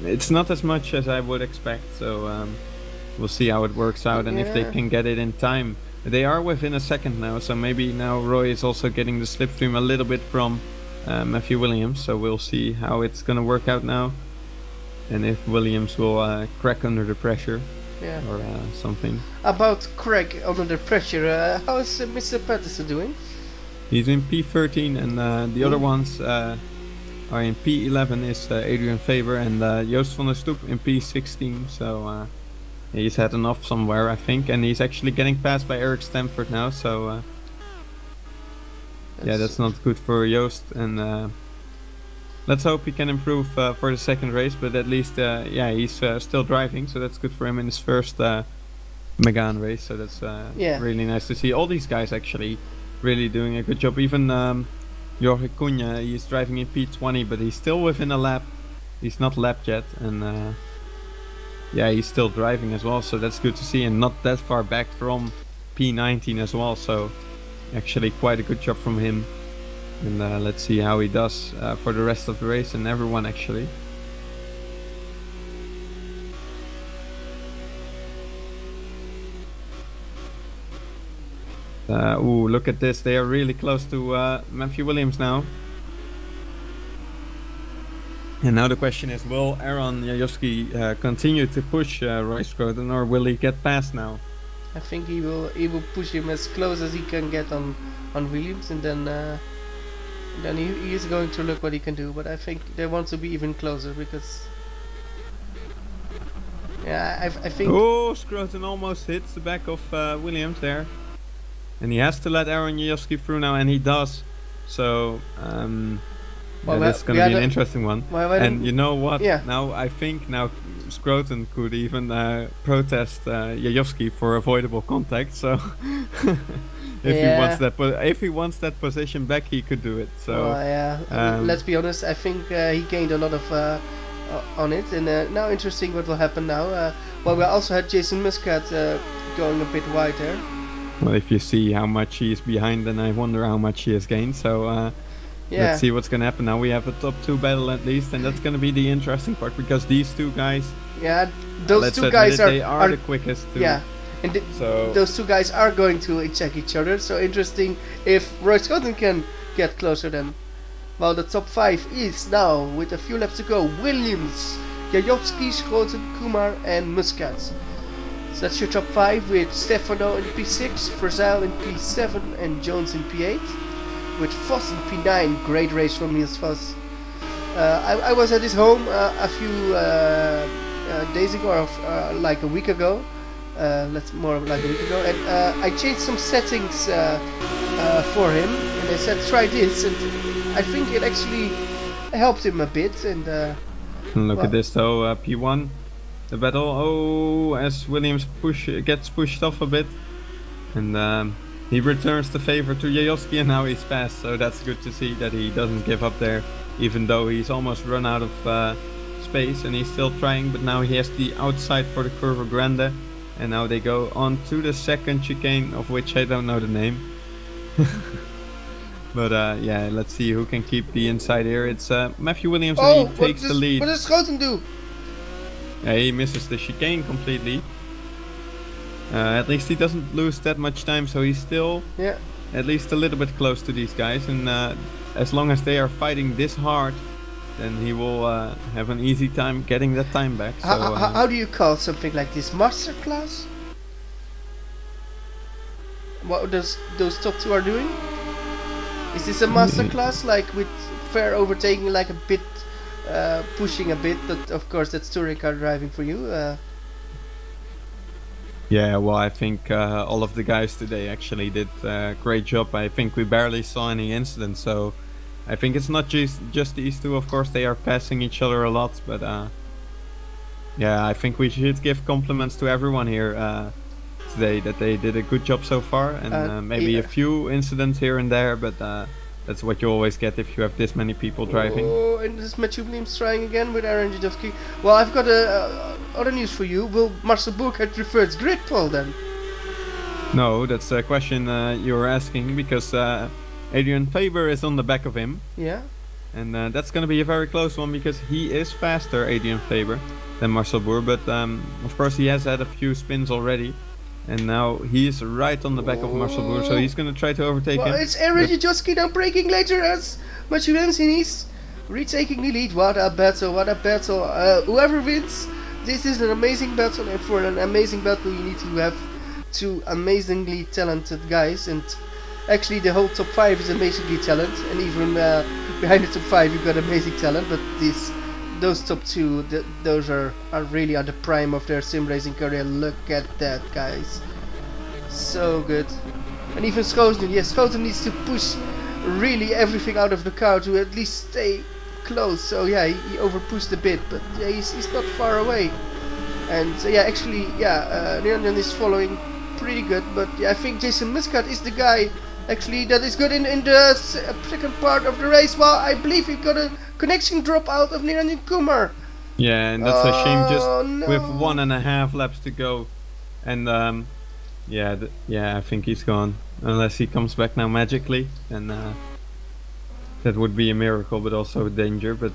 it's not as much as I would expect. So we'll see how it works out, and if they can get it in time. They are within a second now, so maybe now Roy is also getting the slipstream a little bit from Matthew Williams. So we'll see how it's gonna work out now, and if Williams will crack under the pressure. Or something. About Craig under the pressure, how is Mr. Patterson doing? He's in P13, and the other ones are in P11 is Adrian Faber and Joost van der Stoep in P16. So he's heading off somewhere, I think, and he's actually getting passed by Eric Stamford now. So that's not good for Joost, and let's hope he can improve for the second race, but at least he's still driving, so that's good for him in his first Megane race. So that's really nice to see all these guys actually really doing a good job. Even Jorge Cunha, he's driving in P20, but he's still within a lap. He's not lapped yet, and he's still driving as well, so that's good to see, and not that far back from P19 as well, so actually quite a good job from him. And let's see how he does for the rest of the race, and everyone actually. Ooh, look at this. They are really close to Matthew Williams now. And now the question is, will Aaron Jajowski continue to push Roy Scruton, or will he get past now? I think he will push him as close as he can get on Williams, and then Then he is going to look what he can do, but I think they want to be even closer because. Yeah, I think. Oh, Scroton almost hits the back of Williams there, and he has to let Aaron Jajowski through now, and he does. So Well, that's going to be an interesting one. And you know what? Yeah. Now I think Scroton could even protest Jajowski for avoidable contact. So if he wants that position back, he could do it. So let's be honest. I think he gained a lot of on it, and now interesting what will happen now. Well, we also had Jason Muscat going a bit wide there. Well, if you see how much he is behind, then I wonder how much he has gained. So let's see what's going to happen now. We have a top 2 battle at least, and that's going to be the interesting part because these two guys. Yeah, those two guys are the quickest. Yeah, and those two guys are going to check each other. So interesting if Roy Scotton can get closer then. Well, the top 5 is now, with a few laps to go, Williams, Jajowski, Scroton, Kumar and Muscat. So that's your top 5 with Stefano in P6, Frizzell in P7 and Jones in P8. With Vos in P9, great race from Niels Vos. I was at his home a few days ago, or like a week ago. More like a week ago, and I changed some settings for him, and I said try this, and I think it actually helped him a bit. And look at this though, P1, the battle. Oh, as Williams gets pushed off a bit, and he returns the favor to Jajowski, and now he's passed. So that's good to see that he doesn't give up there, even though he's almost run out of space, and he's still trying. But now he has the outside for the Curva Grande. And now they go on to the second chicane, of which I don't know the name. But yeah, let's see who can keep the inside here. It's Matthew Williams, and he takes the lead. What does Schouten do? Yeah, he misses the chicane completely. At least he doesn't lose that much time, so he's still at least a little bit close to these guys. And as long as they are fighting this hard, then he will have an easy time getting that time back. So, how do you call something like this? Masterclass? What those top 2 are doing? Is this a masterclass, like with fair overtaking, like a bit pushing a bit? But of course, that's touring car driving for you. Yeah, well, I think all of the guys today actually did a great job. I think we barely saw any incidents, so. I think it's not just these two, of course, they are passing each other a lot, but yeah, I think we should give compliments to everyone here today, that they did a good job so far, and maybe a few incidents here and there, but that's what you always get if you have this many people driving. Oh, and this is Matthew Williams trying again with Aaron Jajowski. Well, I've got other news for you. Will Marcel Burkhardt reverse grid pole then? No, that's a question you were asking, because Adrian Faber is on the back of him. Yeah. And that's going to be a very close one, because he is faster, Adrian Faber, than Marcel Boer. But of course he has had a few spins already. And now he is right on the back of Marcel Boer, so he's going to try to overtake him. It's Aaron Jajowski now breaking later as Matthew Williams, and he's retaking the lead. What a battle, what a battle. Whoever wins, this is an amazing battle. And for an amazing battle you need to have 2 amazingly talented guys. And actually the whole top 5 is amazingly talented, and even behind the top 5 you've got amazing talent, but those top 2, those are really at the prime of their sim racing career. Look at that, guys, so good. And even Schouten, yes, Schouten needs to push really everything out of the car to at least stay close. So yeah, he overpushed a bit, but yeah, he's not far away. And yeah, actually, yeah, Leon is following pretty good, but yeah, I think Jason Muscat is the guy actually that is good in the second part of the race. Well, I believe he got a connection drop out of Niranjan Kumar. Yeah, and that's a shame, just with 1.5 laps to go. And yeah, I think he's gone, unless he comes back now magically, and that would be a miracle, but also a danger. But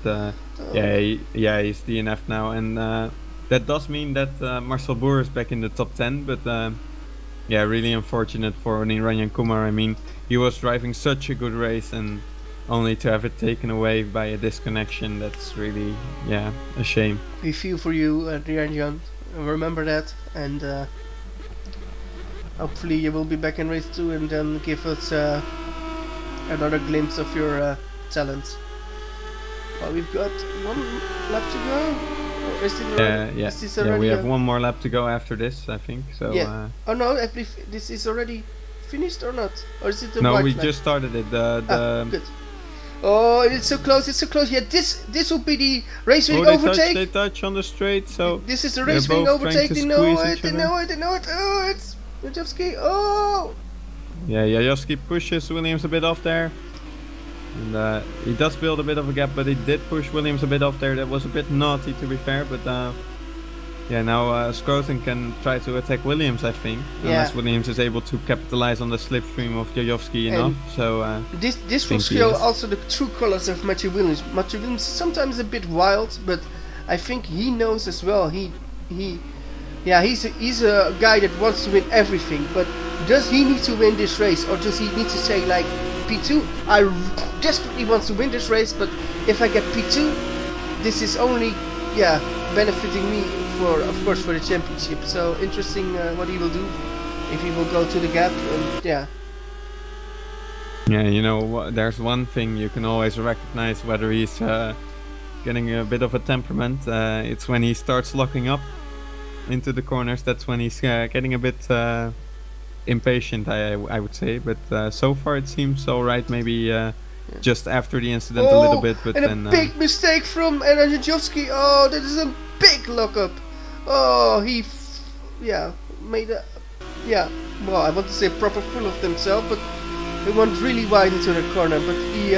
yeah, he's DNF now, and that does mean that Marcel Boer is back in the top 10, but yeah, really unfortunate for Niranjan Kumar. I mean, he was driving such a good race, and only to have it taken away by a disconnection, that's really, yeah, a shame. We feel for you, Niranjan. Remember that, and hopefully you will be back in race 2 and then give us another glimpse of your talent. Well, we've got 1 lap to go. Or is it already? Yeah, Is this already we have 1 more lap to go after this, I think. So. Yeah. Oh no, I believe this is already finished or not? Or is it the No, white we flag? just started it. Good. Oh, it's so close! It's so close! Yeah, this will be the race winning overtake. They touch on the straight, so this is the race winning overtake. They know it! They know it! Oh, it's Jovski! Oh! Yeah, Jovski pushes Williams a bit off there, and he does build a bit of a gap, but he did push Williams a bit off there. That was a bit naughty, to be fair, but yeah, now Scroton can try to attack Williams, I think, unless Williams is able to capitalize on the slipstream of Jovski enough. So this will show also the true colors of Matthew Williams. Matthew Williams is sometimes a bit wild, but I think he knows as well. He's a guy that wants to win everything. But does he need to win this race, or does he need to say like P2? I desperately want to win this race, but if I get P2, this is only benefiting me. Of course, for the championship. So interesting what he will do, if he will go to the gap. Yeah, you know, there's one thing you can always recognize whether he's getting a bit of a temperament. It's when he starts locking up into the corners. That's when he's getting a bit impatient, I would say. But so far it seems alright. Maybe just after the incident a little bit, but and then a big mistake from Jovski. Oh, that is a big lockup. Oh, he made a well, I want to say proper fool of himself, but he went really wide into the corner, but he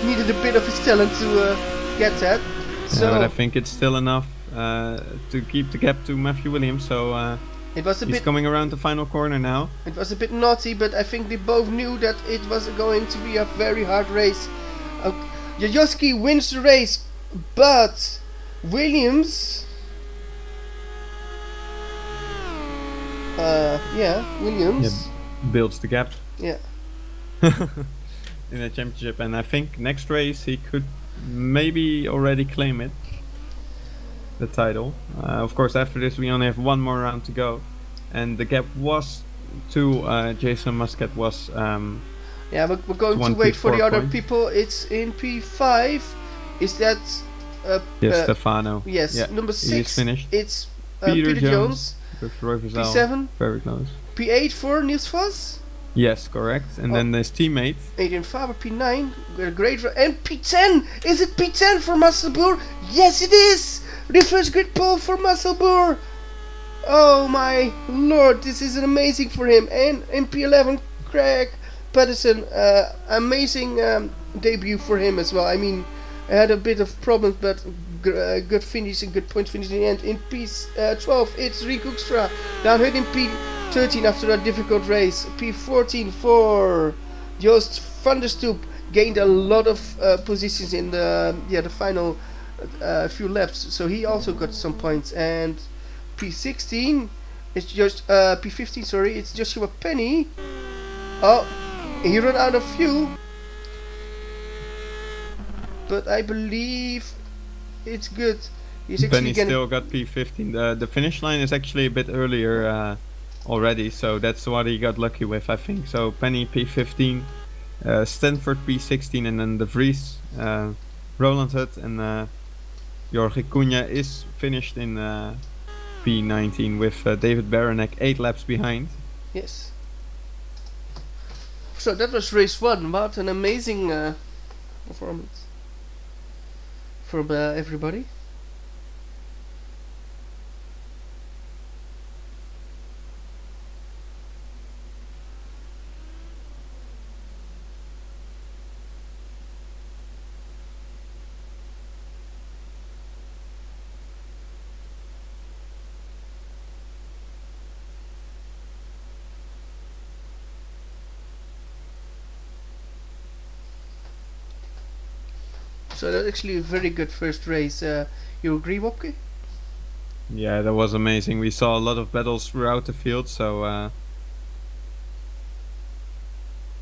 needed a bit of his talent to get that. So but I think it's still enough to keep the gap to Matthew Williams, so it was he's coming around the final corner now. It was a bit naughty, but I think they both knew that it was going to be a very hard race. Jovski wins the race, but Williams Williams builds the gap. Yeah. In the championship, and I think next race he could maybe already claim it, the title. Of course, after this we only have 1 more round to go, and the gap was to Jason Muscat was yeah, but we're going to wait for the other people. It's in P5. Is that yes, Stefano? Yes, yeah, number 6. He's finished. It's Peter Jones. P7. Very close. P8 for Niels Vos. Yes, correct. And then his teammate Adrian Faber, P9. Great. And P10. Is it P10 for Musselboer? Yes, it is. Reverse grid pole for Musselboer. Oh my lord, this is amazing for him. And in P11, Craig Patterson. Amazing debut for him as well. I mean, I had a bit of problems, but good finish and good point finish in the end. In P12, it's Rick Hoekstra. Downhill in P13 after a difficult race. P14 for Joost van der Stoep. Gained a lot of positions in the final few laps, so he also got some points. And P16, it's just P15. Sorry, it's Joshua Penny. Oh, he ran out of fuel, but I believe it's good. He's actually Penny still got P15. The finish line is actually a bit earlier already, so that's what he got lucky with, I think. So Penny P15, Stanford P16, and then De Vries, Roland Hutt, and Jorge Cunha is finished in P19 with David Baranek 8 laps behind. Yes. So that was race 1. What an amazing performance from everybody. So that's actually a very good first race. You agree, Wopke? Yeah, that was amazing. We saw a lot of battles throughout the field, so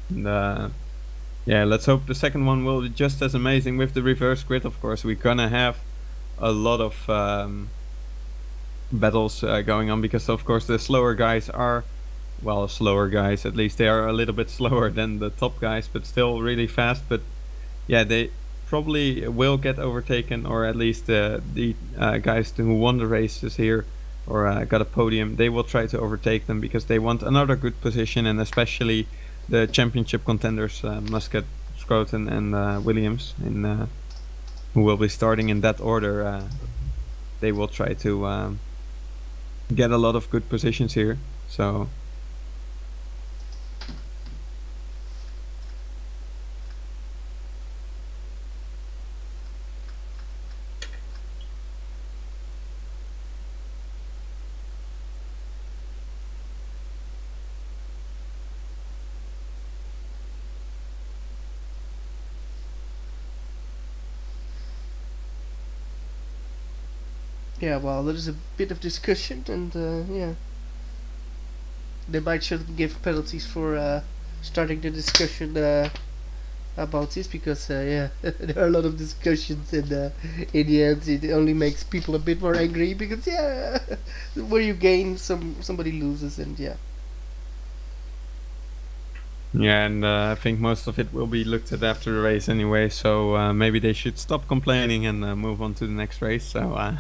yeah, let's hope the second one will be just as amazing with the reverse grid. Of course, we're gonna have a lot of battles going on, because of course the slower guys are well, slower guys. At least they are a little bit slower than the top guys, but still really fast. But yeah, they probably will get overtaken, or at least the guys who won the races here or got a podium, they will try to overtake them because they want another good position, and especially the championship contenders, Muscat, Scroton and Williams, who will be starting in that order. They will try to get a lot of good positions here. So yeah, well, there is a bit of discussion, and yeah, they might should give penalties for starting the discussion about this, because yeah, there are a lot of discussions, and in the end it only makes people a bit more angry, because yeah, where you gain, somebody loses, and yeah. yeah, and I think most of it will be looked at after the race anyway, so maybe they should stop complaining and move on to the next race. So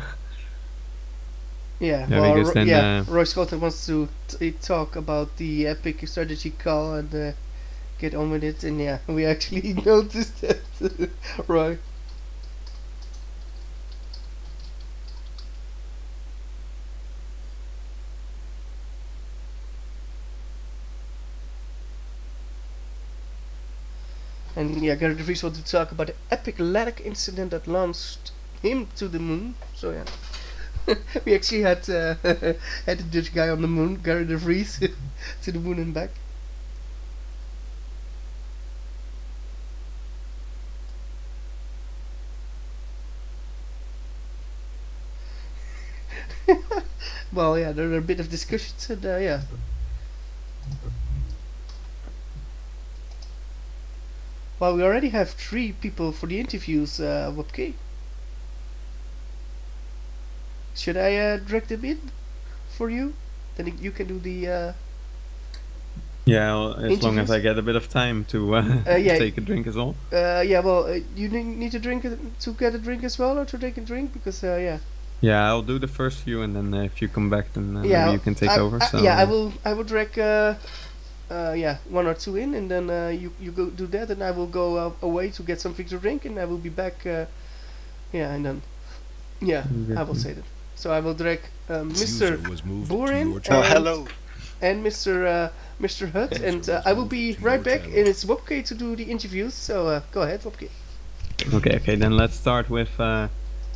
yeah, yeah, well, because then Roy Scotland wants to talk about the epic strategy call and get on with it, and yeah, we actually noticed that, Roy. And yeah, Gerrit de Vries wanted to talk about the epic ladder incident that launched him to the moon. So yeah. We actually had the Dutch guy on the moon, Gerrit de Vries, to the moon and back. Well, yeah, there are a bit of discussions, and yeah. Well, we already have 3 people for the interviews, Wopke. Should I drag them in for you? Then you can do the yeah, well, as long as interviews? I get a bit of time to yeah. take a drink as well. Yeah, well, you need to drink to get a drink as well, or to take a drink, because yeah. Yeah, I'll do the first few, and then if you come back, then Yeah, maybe you can take over. So yeah, I will drag yeah, 1 or 2 in, and then you go do that, and I will go away to get something to drink, and I will be back. Yeah, and then yeah, I will say that. So I will drag Mr. Boerin hello. and Mr. Hut, and I will be right back, and it's Wopke to do the interviews. So go ahead, Wopke. Okay, then let's start with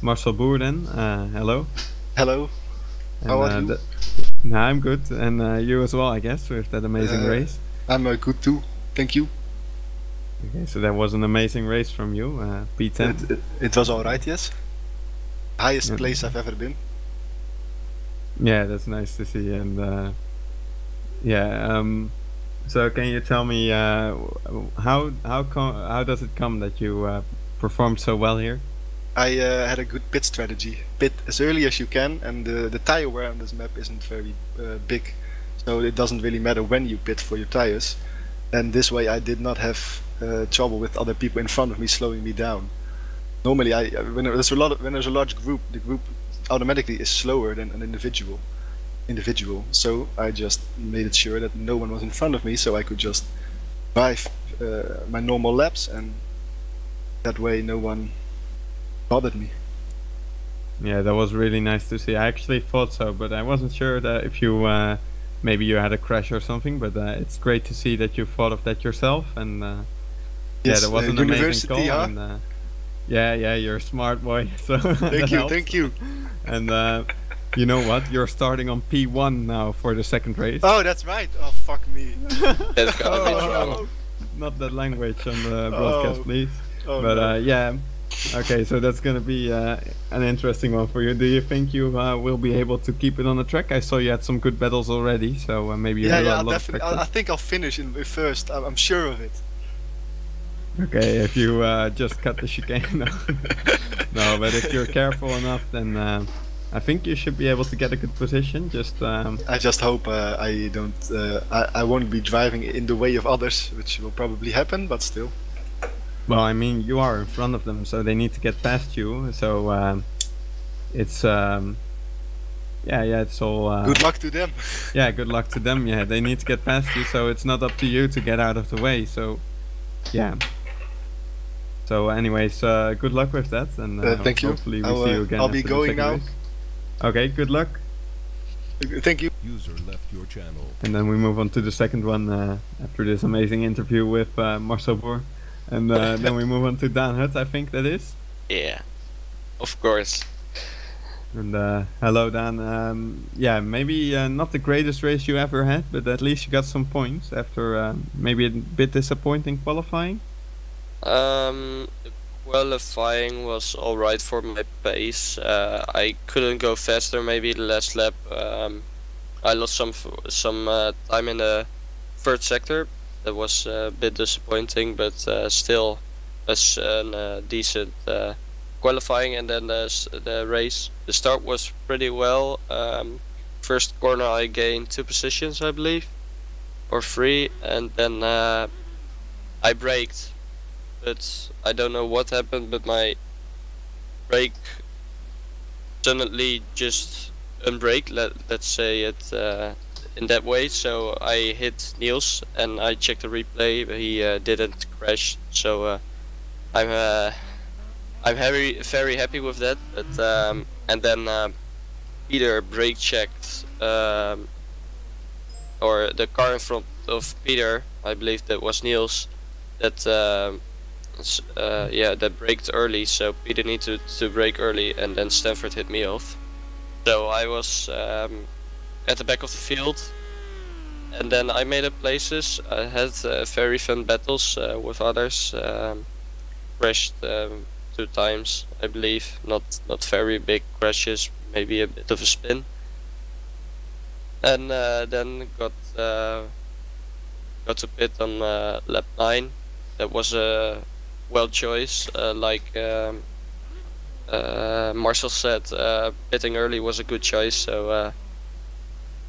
Marcel Boer then. Hello. Hello. And, How are you? Nah, I'm good, and you as well, I guess, with that amazing race. I'm good too. Thank you. Okay, so that was an amazing race from you, P10. It was alright, yes. Highest Yeah. place I've ever been. Yeah, that's nice to see, and yeah. So can you tell me how does it come that you performed so well here? I had a good pit strategy. Pit as early as you can, and the tire wear on this map isn't very big, so it doesn't really matter when you pit for your tires. And this way I did not have trouble with other people in front of me slowing me down. Normally when there's a large group, the group automatically is slower than an individual. So I just made it sure that no one was in front of me, so I could just drive my normal laps, and that way no one bothered me. Yeah, that was really nice to see. I actually thought so, but I wasn't sure that if you maybe you had a crash or something. But it's great to see that you thought of that yourself, and Yes, yeah, that was an amazing university, call. huh? And, yeah, you're a smart boy. So Thank you. And you know what? You're starting on P1 now for the second race. Oh, that's right. Oh, fuck me. That's gonna be trouble. Not that language on the broadcast, please. Oh, But no. yeah. Okay, so that's gonna be an interesting one for you. Do you think you will be able to keep it on the track? I saw you had some good battles already, so maybe you had a lot of practice. I think I'll finish in first. I'm sure of it. Okay, if you just cut the chicane. No, but if you're careful enough, then I think you should be able to get a good position. Just I just hope I don't. I won't be driving in the way of others, which will probably happen, but still. well, I mean, you are in front of them, so they need to get past you. So it's yeah, it's all. Good luck to them. Yeah, good luck to them. Yeah, they need to get past you, so it's not up to you to get out of the way. So, yeah. So, anyways, good luck with that, and thank you. Hopefully, we see you again. I'll be after the going second now. race. Okay, good luck. Thank you. User left your channel. And then we move on to the second one after this amazing interview with Marcel Boer, and then we move on to Dan Hutt, I think that is. Yeah, of course. And hello Dan. Yeah, maybe not the greatest race you ever had, but at least you got some points after maybe a bit disappointing qualifying. Qualifying was alright for my pace. I couldn't go faster. Maybe the last lap. I lost some time in the third sector. That was a bit disappointing, but still, as a decent. Qualifying and then the race. The start was pretty well. First corner I gained 2 positions, I believe, or 3, and then I braked, but I don't know what happened, but my brake suddenly just unbraked, let's say it in that way. So I hit Niels, and I checked the replay, but he didn't crash, so I'm very happy with that. But and then Peter brake checked, or the car in front of Peter, I believe that was Niels, that that braked early. So Peter needed to brake early, and then Stanford hit me off. So I was at the back of the field, and then I made up places. I had very fun battles with others. Crashed 2 times, I believe. Not very big crashes, maybe a bit of a spin. And then got to pit on lap 9. That was a well choice. Like Marcel said, pitting early was a good choice. So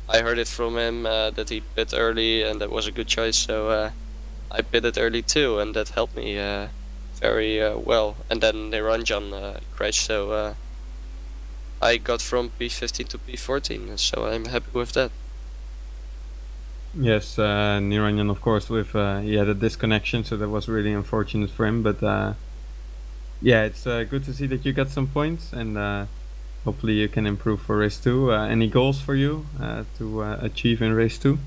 I heard it from him that he pit early, and that was a good choice. So I pitted early too, and that helped me very well. And then Niranjan crashed, so I got from P15 to P14, so I'm happy with that. Yes, Niranjan, of course, with he had a disconnection, so that was really unfortunate for him. But yeah, it's good to see that you got some points, and hopefully you can improve for race 2. Any goals for you to achieve in race 2?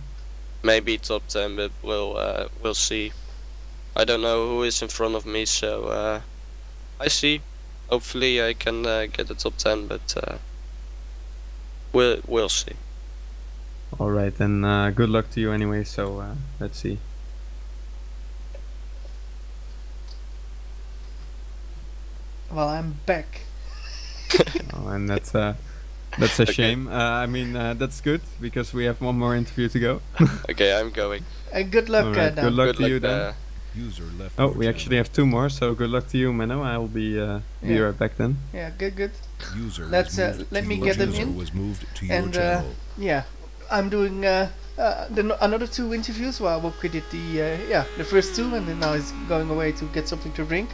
Maybe top 10, but we'll see. I don't know who is in front of me, so I see. Hopefully I can get the top 10, but we'll see. Alright, then good luck to you anyway, so let's see. Well, I'm back. Oh, and that's a Okay. shame. I mean, that's good, because we have one more interview to go. Okay, I'm going. And good luck, Alright, Dan. good luck Good to you luck, then. User left Oh, your we actually channel. have 2 more, so good luck to you, Menno. I'll be Yeah. right back then. Yeah, good. User was Let's, moved let to me your get them channel. in. Was moved to your And channel. yeah, I'm doing another 2 interviews. Well, Wopke did the first 2, and then now he's going away to get something to drink,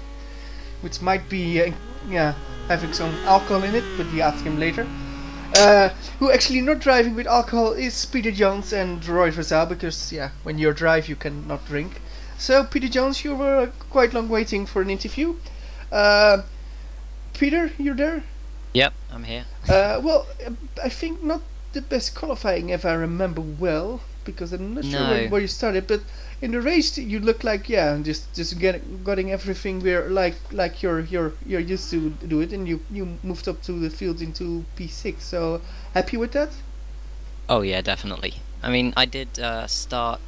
which might be having some alcohol in it, but we ask him later. Who actually not driving with alcohol is Peter Jones and Roy Verzal, because when you drive you cannot drink. So Peter Jones, you were quite long waiting for an interview. Peter, you're there? Yep, I'm here. Well, I think not the best qualifying if I remember well, because I'm not sure No. where you started, but in the race you look like just getting everything where like you're used to do it, and you moved up to the field into P6. So happy with that? Oh yeah, definitely. I mean, I did start.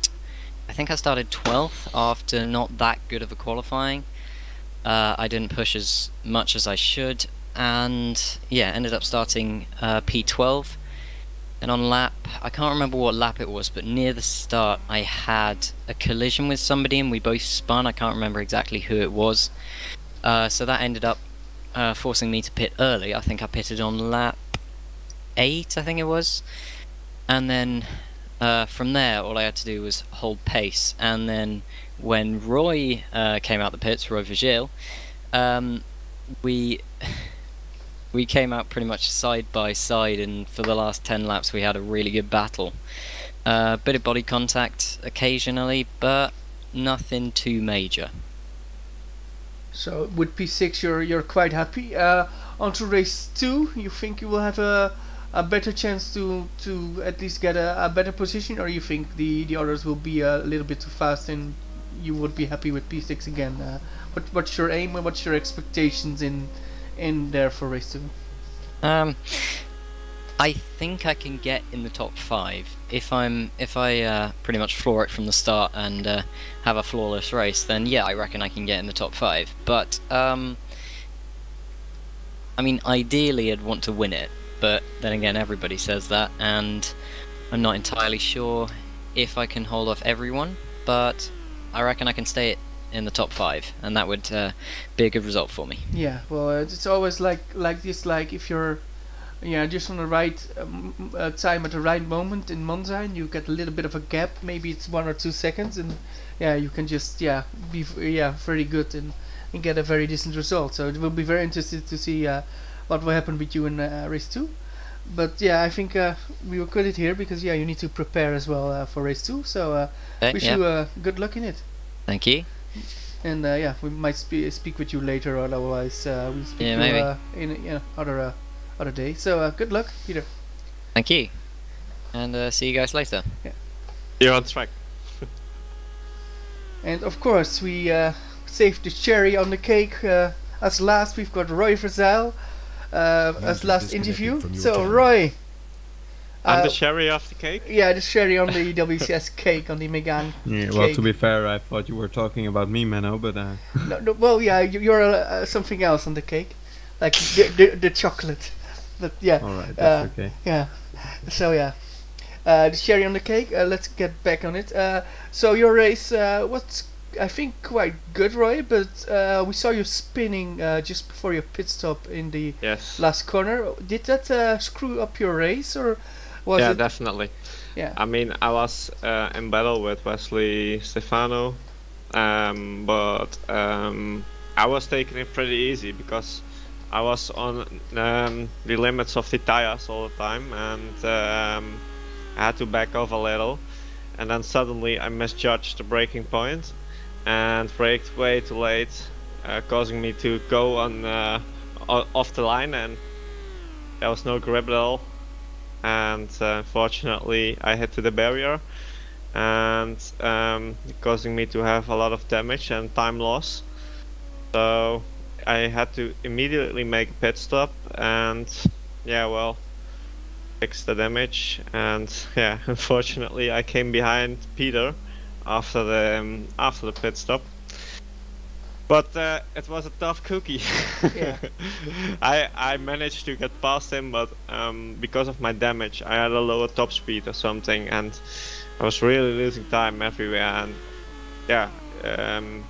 I think I started 12th after not that good of a qualifying. I didn't push as much as I should, and yeah, ended up starting P12. And on lap, I can't remember what lap it was, but near the start I had a collision with somebody and we both spun. I can't remember exactly who it was. So that ended up forcing me to pit early. I think I pitted on lap 8, I think it was. And then from there, all I had to do was hold pace. And then when Roy came out the pits, Roy Vigil, we came out pretty much side by side, and for the last 10 laps we had a really good battle. Bit of body contact occasionally, but nothing too major. So with P6 you're quite happy. On to race 2, you think you will have a better chance to at least get a better position, or you think the others will be a little bit too fast and you would be happy with P6 again? What's your aim and what's your expectations in there for race 2? I think I can get in the top 5 if I pretty much floor it from the start and have a flawless race. Then yeah, I reckon I can get in the top 5. But I mean, ideally I'd want to win it, but then again everybody says that, and I'm not entirely sure if I can hold off everyone. But I reckon I can stay in the top 5, and that would be a good result for me. Yeah, well, it's always like this. Like if you're just on the right time at the right moment in Monza, and you get a little bit of a gap, maybe it's 1 or 2 seconds, and you can just be very good and get a very decent result. So it will be very interesting to see what will happen with you in race 2. But yeah, I think we will cut it here because you need to prepare as well for race 2. So wish you good luck in it. Thank you. And we might speak with you later, or otherwise we'll speak maybe in other day. So good luck, Peter. Thank you, and see you guys later. Yeah. You're on track. And of course we saved the cherry on the cake. As last, we've got Roy Verzijl as last interview. So Roy, I'm the cherry of the cake? Yeah, the cherry on the WCS cake, on the Megane Yeah, cake. well, to be fair, I thought you were talking about me, Menno, but... No, well, yeah, you're something else on the cake. Like the chocolate. But yeah. Alright, that's okay. Yeah. So yeah. The cherry on the cake, let's get back on it. So your race was, I think, quite good, Roy, but we saw you spinning just before your pit stop in the last corner. Did that screw up your race, or was it? Definitely. Yeah. I mean, I was in battle with Wesley Stefano, but I was taking it pretty easy because I was on the limits of the tires all the time, and I had to back off a little, and then suddenly I misjudged the braking point and braked way too late, causing me to go on off the line, and there was no grip at all, and unfortunately I hit to the barrier, and causing me to have a lot of damage and time loss. So I had to immediately make a pit stop and fix the damage, and unfortunately I came behind Peter after the pit stop. But it was a tough cookie. Yeah. I managed to get past him, but because of my damage I had a lower top speed or something, and I was really losing time everywhere, and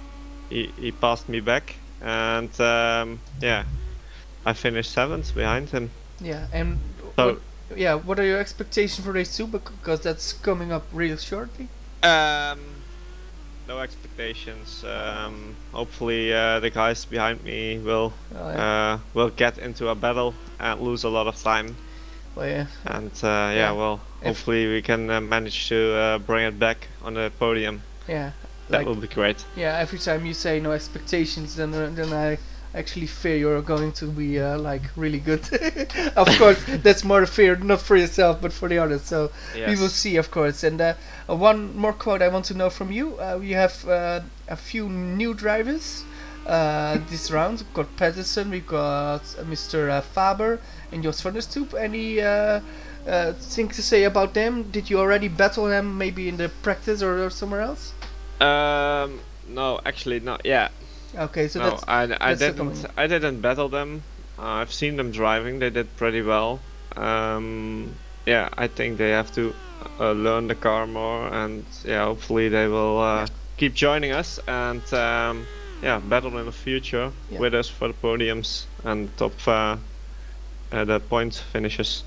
he passed me back, and I finished 7th behind him. Yeah, and so, what are your expectations for race 2, because that's coming up real shortly? No expectations. Hopefully the guys behind me will get into a battle and lose a lot of time. Well, yeah. And hopefully we can manage to bring it back on the podium. Yeah. That will be great. Yeah, every time you say no expectations, then I actually fear you're going to be really good. Of course, that's more a fear, not for yourself, but for the others. So we will see, of course. And one more quote I want to know from you. We have a few new drivers this round. We've got Patterson, we've got Mr. Faber, and Jos van der Stoep. Any thing to say about them? Did you already battle them, maybe in the practice or somewhere else? No, actually not yet. Okay, so no, I didn't battle them. I've seen them driving. They did pretty well. I think they have to learn the car more, and hopefully they will keep joining us and battle in the future with us for the podiums and top the point finishes.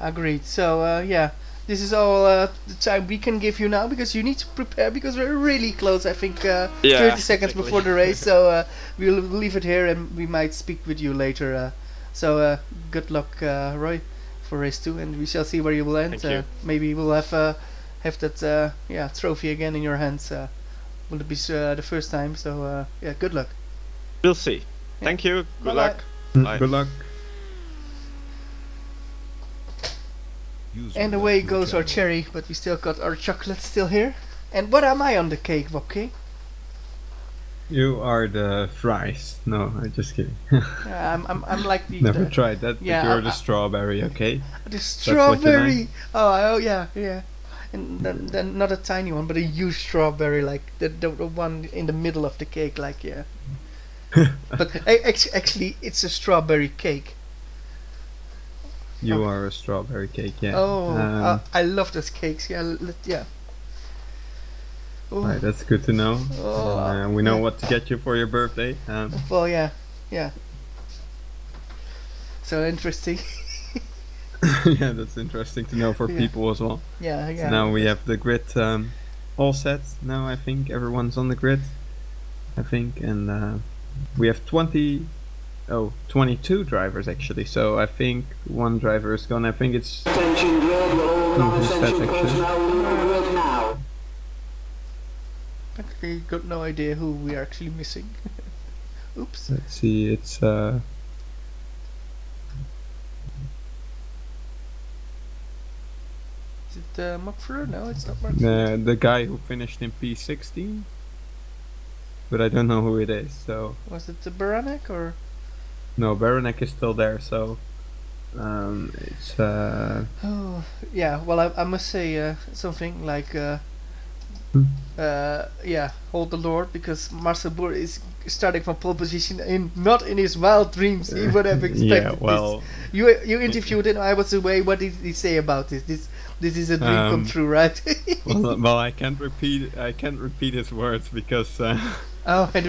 Agreed. So yeah, this is all the time we can give you now because you need to prepare because we're really close. I think 30 seconds exactly. before the race. So we'll leave it here and we might speak with you later. So good luck, Roy, for race 2, and we shall see where you will end. Thank you. Maybe we'll have that trophy again in your hands. Will it be the first time? So yeah, good luck. We'll see. Yeah. Thank you. Bye-bye. Good luck. Bye. Good luck. User And left away your goes our channel. cherry, but we still got our chocolate still here. And what am I on the cake, Wopke? You are the fries. No, I'm just kidding. I'm like the Never tried that, yeah, but you're the strawberry, okay? the what you strawberry. Oh yeah. And then not a tiny one, but a huge strawberry, like the one in the middle of the cake, like yeah. But actually, it's a strawberry cake. You are a strawberry cake, yeah. Oh, I love those cakes. Yeah, yeah. Oh, Right, that's good to know. Oh, And, we know yeah. what to get you for your birthday. Well, yeah. So interesting. Yeah, that's interesting to know for Yeah. people as well. Yeah. So now we have the grid all set. Now I think everyone's on the grid. I think, and we have 22 drivers actually. So I think one driver is gone. I think it's Attention grid, will all Who's non-essential that, actually? personnel leave the grid now. Actually, got no idea who we are actually missing. Oops. let's see, it's Is it Mark Fleur? No, it's not Mark. the guy who finished in P16, but I don't know who it is. So Was it the Baranek or? no, Baranek is still there. So it's Oh, yeah. Well, I must say something like, yeah, hold the Lord, because Marcel Boer is starting from pole position, and not in his wild dreams he would have expected. yeah, well, this. You interviewed him. I was away. What did he say about this? This is a dream come true, right? well, I can't repeat his words because Oh, and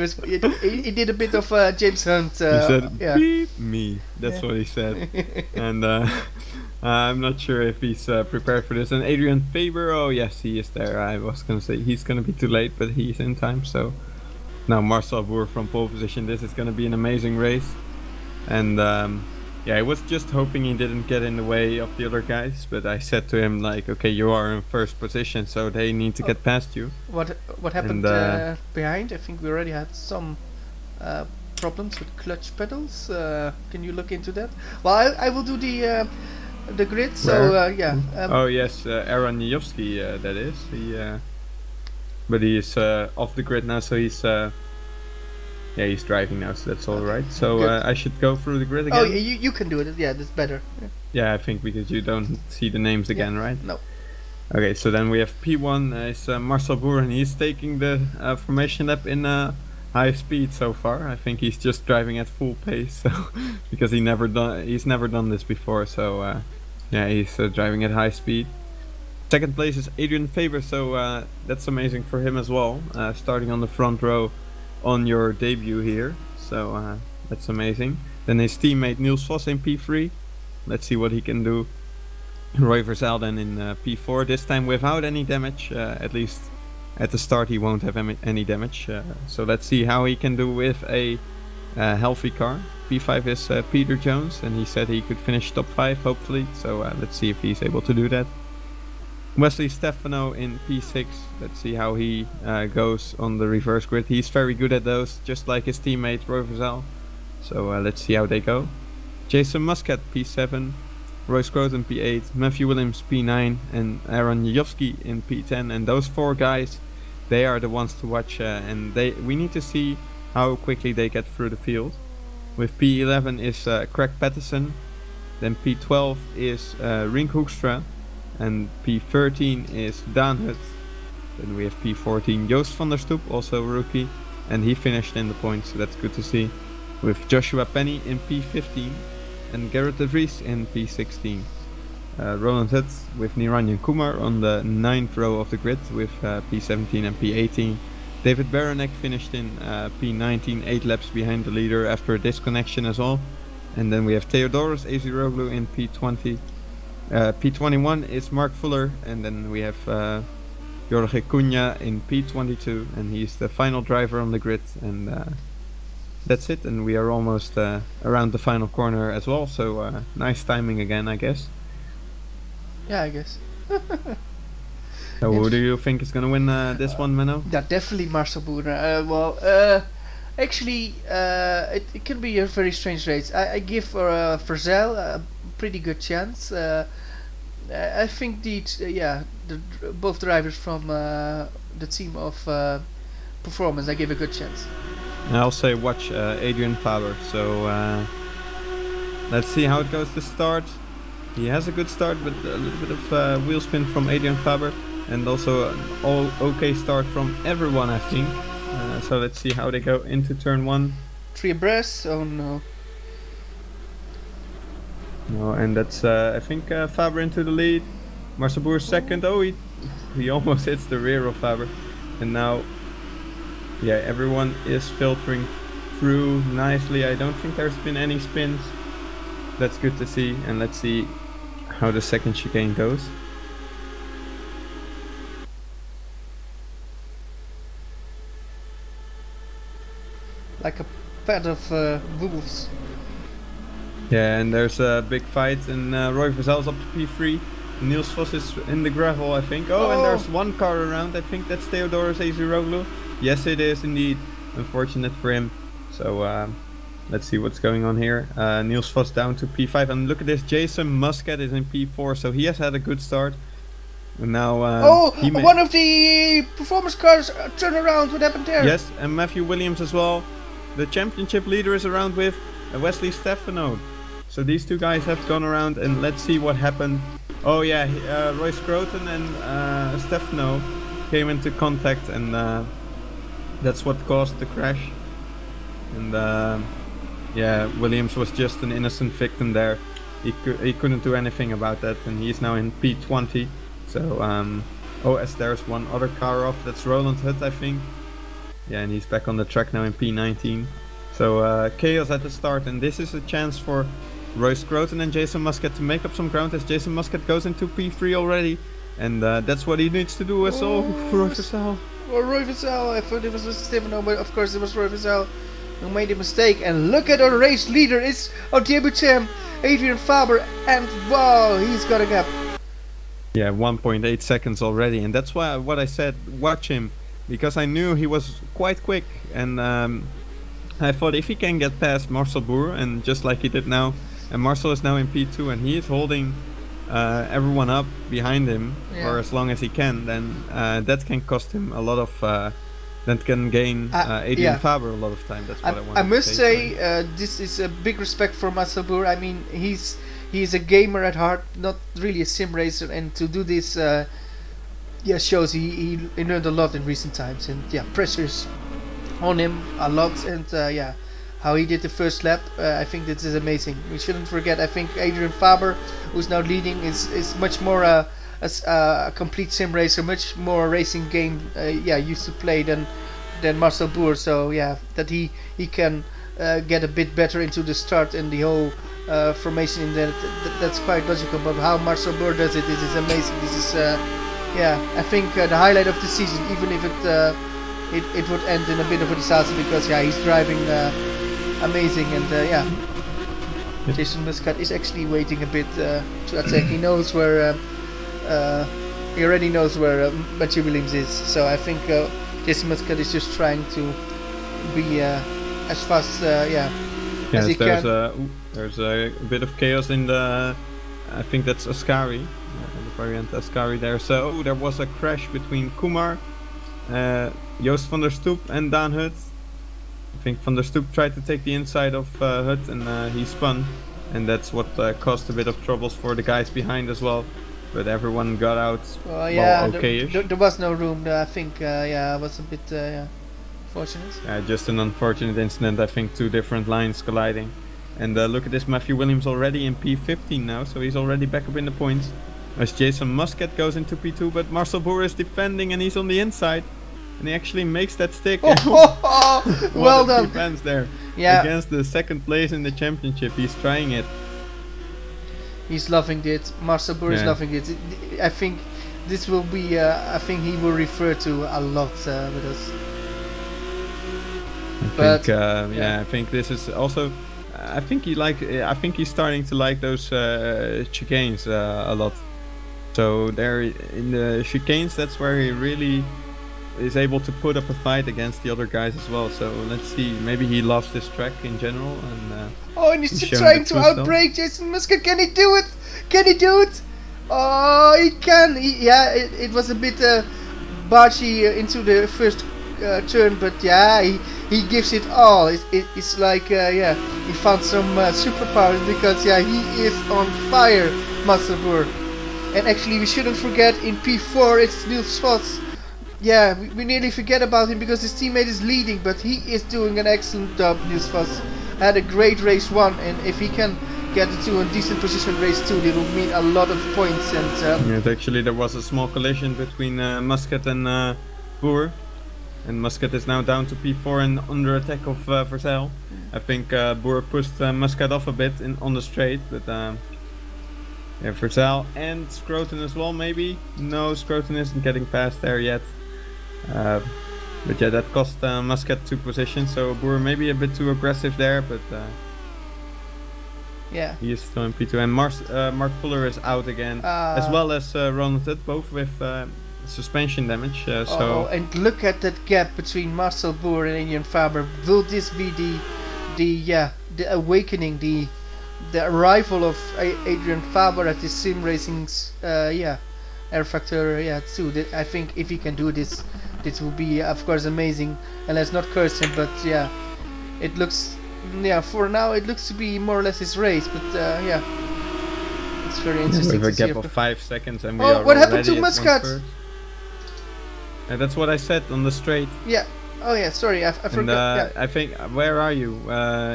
he did a bit of James Hunt. he said yeah. beep me. That's Yeah. what he said. And I'm not sure if he's prepared for this. And Adrian Faber, oh yes, he is there. I was gonna say he's gonna be too late, but he's in time. So now Marcel Boer from pole position. This is gonna be an amazing race. And yeah, I was just hoping he didn't get in the way of the other guys. But I said to him like, okay, you are in first position, so they need to get past you. What happened And, behind? I think we already had some problems with clutch pedals. Can you look into that? Well, I will do the grid. So Where? yeah. Oh yes, Aaron Jovski, that is. But he is off the grid now, so he's he's driving now, so that's all right. So Good. I should go through the grid again. Oh, you can do it. Yeah, that's better. Yeah. Yeah, I think because you don't see the names again, right? No. Okay, so then we have P1 is Marcel Boer, and he's taking the formation lap in high speed so far. I think he's just driving at full pace, so because he's never done this before. So yeah, he's driving at high speed. Second place is Adrian Faber, so that's amazing for him as well. Starting on the front row on your debut here, so that's amazing. Then his teammate Niels Vos in P3. Let's see what he can do. Roy Verzal then in P4, this time without any damage. At least at the start he won't have any damage. So let's see how he can do with a healthy car. P5 is Peter Jones, and he said he could finish top 5 hopefully. So let's see if he's able to do that. Wesley Stefano in P6. Let's see how he goes on the reverse grid. He's very good at those, just like his teammate Roy Verzal. So let's see how they go. Jason Muscat P7, Roy Scroton P8, Matthew Williams P9, and Aaron Jovski in P10. And those 4 guys, they are the ones to watch, and we need to see how quickly they get through the field. With P11 is Craig Patterson, then P12 is Rink Hoekstra, and P13 is Daan Hut. Then we have P14 Joost van der Stoep, also rookie, and he finished in the points, so that's good to see. With Joshua Penny in P15 and Garrett de Vries in P16. Roland Hut with Niranjan Kumar on the 9th row of the grid with P17 and P18. David Baranek finished in P19, 8 laps behind the leader after a disconnection as well. And then we have Theodoros Eziroglu in P20. P21 is Mark Fuller, and then we have Jorge Cunha in P22, and he's the final driver on the grid, and that's it. And we are almost around the final corner as well, so nice timing again, I guess. Yeah, I guess. So who do you think is gonna win this one, Menno? Yeah, definitely Marcel Boer. Actually, it can be a very strange race. I give Verzel a pretty good chance. I think both drivers from the team of Performance, I give a good chance. I'll say watch Adrian Faber. So let's see how it goes to start. He has a good start, but a little bit of wheel spin from Adrian Faber, and also an okay start from everyone, I think. So let's see how they go into turn 1. 3 abreast? Oh no. No, and that's I think Faber into the lead. Marcel Boer second. Oh, he almost hits the rear of Faber, and now, yeah, everyone is filtering through nicely. I don't think there's been any spins. That's good to see, and let's see how the second chicane goes. Like a pack of wolves. Yeah, and there's a big fight, and Roy Verzel's up to P3. Niels Vos is in the gravel, I think. Oh, and there's one car around. I think that's Theodoros Aziroglu. Yes, it is indeed. Unfortunate for him. So let's see what's going on here. Niels Vos down to P5, and look at this. Jason Muscat is in P4, so he has had a good start. And now one of the performance cars turn around. What happened there? Yes, and Matthew Williams as well. The championship leader is around with Wesley Stefano. So these two guys have gone around, and let's see what happened. Oh yeah, Royce Groten and Stefano came into contact, and that's what caused the crash. And yeah, Williams was just an innocent victim there. He couldn't do anything about that, and he's now in P20. So as there's one other car off, that's Roland Hutt, I think. Yeah, and he's back on the track now in P19. So chaos at the start, and this is a chance for Royce Groten and Jason Muscat to make up some ground, as Jason Muscat goes into P3 already, and that's what he needs to do as well. Roy Verzel. Oh, Roy Verzel. I thought it was Stefano, but of course it was Roy Verzel who made a mistake. And look at our race leader, it's our debutant Adrian Faber, and wow, he's got a gap. Yeah, 1.8 seconds already, and that's why what I said, watch him, because I knew he was quite quick, and I thought if he can get past Marcel Boer, and just like he did now, and Marcel is now in P2, and he is holding everyone up behind him for as long as he can, then that can cost him a lot of, that can gain Adrian Faber a lot of time. That's what I want to say. I must say, this is a big respect for Marcel Boer. I mean, he's a gamer at heart, not really a sim racer, and to do this shows he learned a lot in recent times, and pressure's on him a lot, and how he did the first lap, I think this is amazing. We shouldn't forget, I think Adrian Faber, who's now leading, is much more a complete sim racer, much more racing game used to play than Marcel Boer. So that he can get a bit better into the start and the whole formation, that's quite logical. But how Marcel Boer does it, this is amazing. This is I think the highlight of the season, even if it would end in a bit of a disaster, because he's driving amazing, and Jason Muscat is actually waiting a bit to attack. He knows where he already knows where Matthew Williams is, so I think Jason Muscat is just trying to be as fast as he can. There's a bit of chaos in the, I think that's Ascari, the variant Ascari there. So there was a crash between Kumar, Joost van der Stoep and Daan Hut. I think Van der Stoep tried to take the inside of Hut, and he spun, and that's what caused a bit of troubles for the guys behind as well. But everyone got out okay-ish. There was no room. I think it was a bit fortunate. Just an unfortunate incident. I think two different lines colliding. And look at this, Matthew Williams already in P15 now, so he's already back up in the points. As Jason Muscat goes into P2, but Marcel Boer is defending, and he's on the inside. And he actually makes that stick. Well done. Defense there. Against the second place in the championship. He's trying it. He's loving it. Marcel Boer is loving it. I think this will be. I think he will refer to a lot with us. I think this is also. I think he's starting to like those chicanes a lot. So there in the chicanes, that's where he really is able to put up a fight against the other guys as well. So let's see. Maybe he loves this track in general. And and he's trying to outbrake Jason Muscat. Can he do it? Can he do it? Oh, he can. It was a bit bargy into the first turn, but he gives it all. It's like he found some superpowers, because he is on fire, Marcel Boer. And actually, we shouldn't forget, in P4 it's Niels Vos. We nearly forget about him because his teammate is leading, but he is doing an excellent job. Niels Vos had a great race 1, and if he can get into a decent position race 2, it will mean a lot of points. And actually there was a small collision between Muscat and Boer, and Muscat is now down to P4 and under attack of Verzeil. I think Boer pushed Muscat off a bit on the straight, but Verzeil and Scroton as well, maybe? No, Scroton isn't getting past there yet. But that cost Muscat 2 positions, so Boer maybe a bit too aggressive there, but he is still in P2. And Mark Fuller is out again, as well as Ronald Hutt, both with suspension damage. And look at that gap between Marcel Boer and Adrian Faber. Will this be the awakening, the arrival of Adrian Faber at the sim racing's Air Factor 2? I think if he can do this, this will be of course amazing. And let's not curse him, but it looks for now it looks to be more or less his race, but it's very interesting. With a gap of 5 seconds, and we are what happened to already at Muscat? That's what I said on the straight. Sorry, I forgot. I think where are you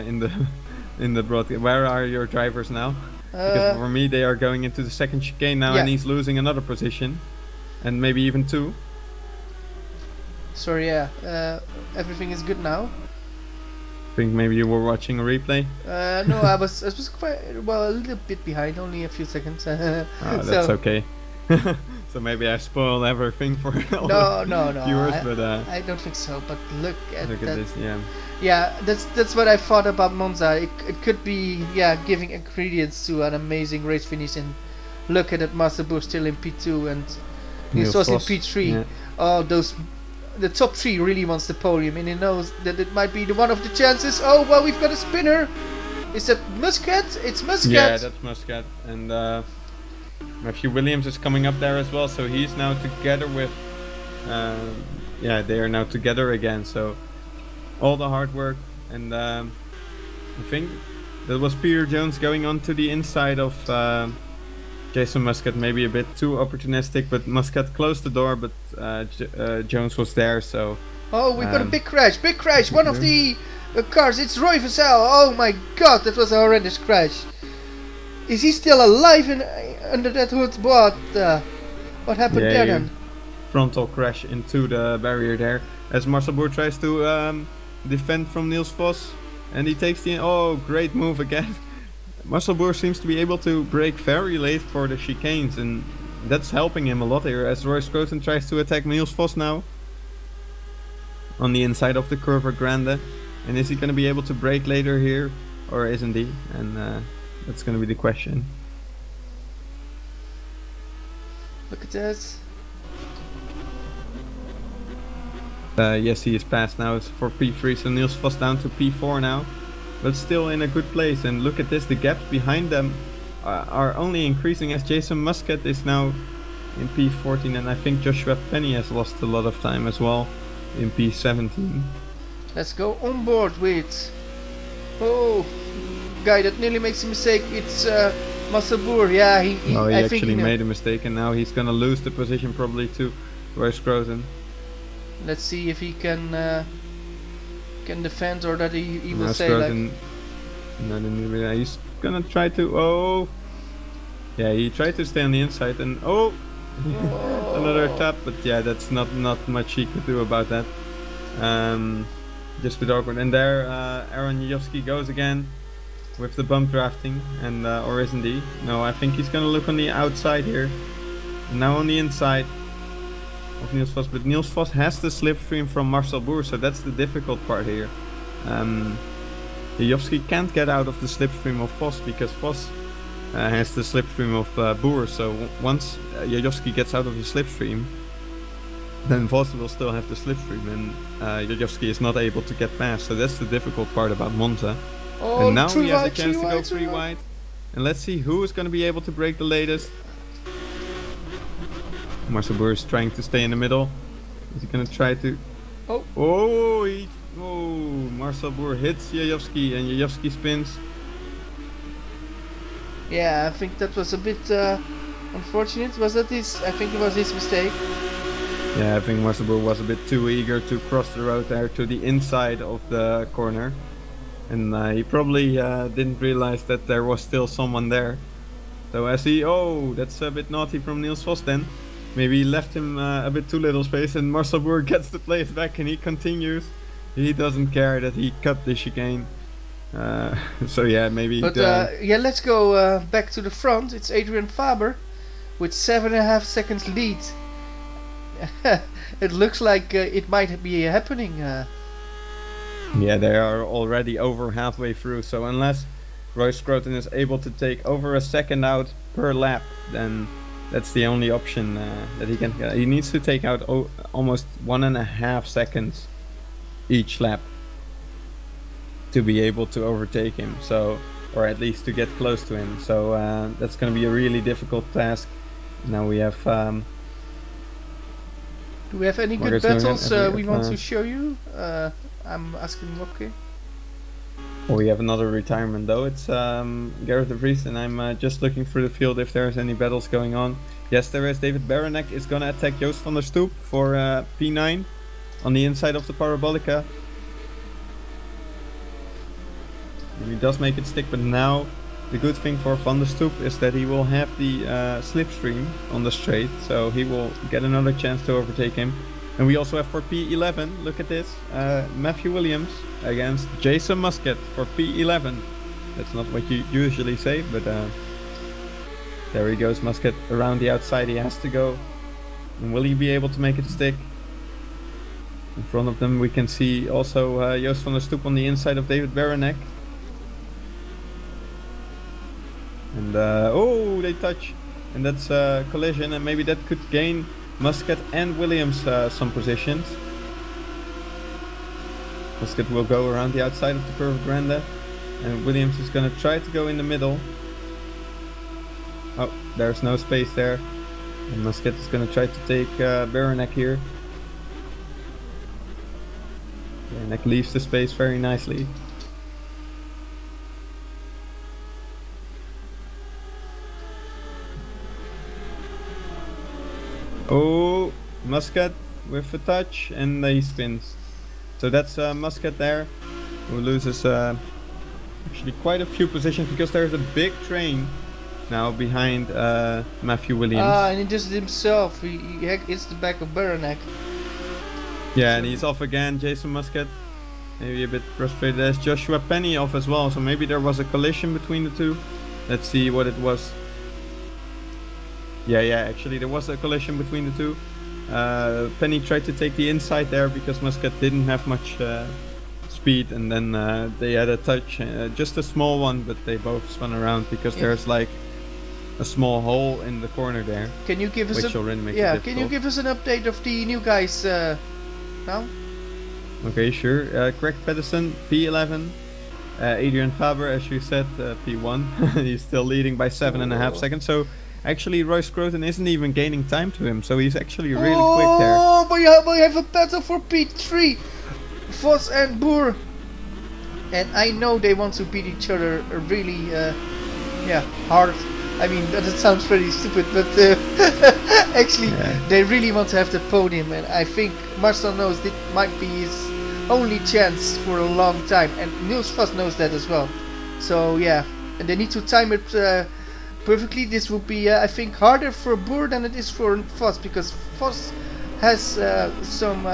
in the broadcast? Where are your drivers now? Because for me they are going into the second chicane now, and he's losing another position, and maybe even 2. Sorry, everything is good now. I think maybe you were watching a replay. No, I was quite a little bit behind, only a few seconds. That's okay. So maybe I spoiled everything for all the viewers, but I don't think so. But look at this, that's what I thought about Monza. It could be giving ingredients to an amazing race finish. And look at that, Marcel Boer still in P2 and Niels Vos in P3. The top 3 really wants the podium, and he knows that it might be one of the chances. Oh well, we've got a spinner. Is that Muscat? It's Muscat. Yeah, that's Muscat. And Matthew Williams is coming up there as well, so he's now together with they are now together again. So all the hard work, and I think that was Peter Jones going on to the inside of Jason Muscat, maybe a bit too opportunistic, but Muscat closed the door, but Jones was there, so... Oh, we got a big crash! One of the cars, it's Roy Verzeil! Oh my god, that was a horrendous crash! Is he still alive under that hood? What happened there then? Frontal crash into the barrier there, as Marcel Boer tries to defend from Niels Vos, and he takes the... Oh, great move again! Marcel Boer seems to be able to brake very late for the chicanes, and that's helping him a lot here, as Roy Scroton tries to attack Niels Vos now on the inside of the Curva Grande. And is he going to be able to brake later here, or isn't he? And that's going to be the question. Look at this. Yes, he is passed now. It's for P3, so Niels Vos down to P4 now. But still in a good place, and look at this, the gaps behind them are only increasing, as Jason Muscat is now in P14, and I think Joshua Penny has lost a lot of time as well in P17. Let's go on board with guy that nearly makes a mistake. It's Marcel Boer. He actually made a mistake, and now he's gonna lose the position probably to Roy Scroton. Let's see if he can defend, or that he will say Scroton, like... he's gonna try to... he tried to stay on the inside, and another tap, but that's not much he could do about that. Just a bit awkward. And there Aaron Jajowski goes again. with the bump drafting, and or isn't he? No, I think he's gonna look on the outside here. And now on the inside of Niels Vos, but Niels Vos has the slipstream from Marcel Boer, so that's the difficult part here. Jajowski can't get out of the slipstream of Vos because Vos has the slipstream of Boer, so once Jajowski gets out of the slipstream, then Vos will still have the slipstream, and Jajowski is not able to get past, so that's the difficult part about Monza. Oh, and now he has a wide, chance to go 3 wide. wide, and let's see who is going to be able to break the latest. Marcel Boer is trying to stay in the middle. Is he going to try to... Oh, Marcel Boer hits Jajowski, and Jajowski spins. Yeah, I think that was a bit unfortunate. Was that his? I think it was his mistake. Yeah, I think Marcel Boer was a bit too eager to cross the road there to the inside of the corner. And he probably didn't realize that there was still someone there. So as he... Oh, that's a bit naughty from Niels Vos then. Maybe he left him a bit too little space, and Marcel Boer gets the place back and he continues. He doesn't care that he cut the chicane. So yeah, maybe... But yeah, let's go back to the front. It's Adrian Faber with 7.5 seconds lead. It looks like it might be happening. Yeah, they are already over halfway through, so unless Royce Scruton is able to take over a second out per lap, then that's the only option that he can get. He needs to take out almost 1.5 seconds each lap to be able to overtake him, so, or at least to get close to him. So that's going to be a really difficult task. Now we have... Do we have any good battles we want to show you? I'm asking Wopke. Oh, we have another retirement though. It's Gareth de Vries, and I'm just looking through the field if there's any battles going on. Yes, there is. David Baranek is gonna attack Joost van der Stoep for P9 on the inside of the Parabolica. And he does make it stick, but now the good thing for Van der Stoep is that he will have the slipstream on the straight, so he will get another chance to overtake him. And we also have for P11, look at this, Matthew Williams against Jason Muscat for P11. That's not what you usually say, but there he goes, Muscat around the outside, he has to go. And will he be able to make it stick? In front of them we can see also Joost van der Stoep on the inside of David Baranek. And oh, they touch, and that's a collision, and maybe that could gain Muscat and Williams some positions. Muscat will go around the outside of the Curva Grande, and Williams is going to try to go in the middle. Oh, there's no space there, and Muscat is going to try to take Baranek here. Baranek leaves the space very nicely. Oh, Muscat with a touch, and he spins. So that's Muscat there, who loses actually quite a few positions because there's a big train now behind Matthew Williams. And he does it himself. He hits the back of Baranek. Yeah, and he's off again, Jason Muscat. Maybe a bit frustrated. There's Joshua Penny off as well, so maybe there was a collision between the two. Let's see what it was. Yeah, actually there was a collision between the two. Penny tried to take the inside there because Muscat didn't have much speed, and then they had a touch, just a small one, but they both spun around because there's like a small hole in the corner there. Can you give us can you give us an update of the new guys now? Okay, sure. Craig Pedersen, P11. Adrian Faber, as you said, P1. He's still leading by 7.5 seconds. So actually, Royce Scruton isn't even gaining time to him, so he's actually really quick there. Oh, but we have a battle for P3, Vos and Boer, and I know they want to beat each other really, hard. I mean, that sounds pretty stupid, but actually, they really want to have the podium, and I think Marcel knows this might be his only chance for a long time, and Niels Vos knows that as well. So yeah, and they need to time it perfectly. This would be, I think, harder for Boer than it is for Vos, because Vos has some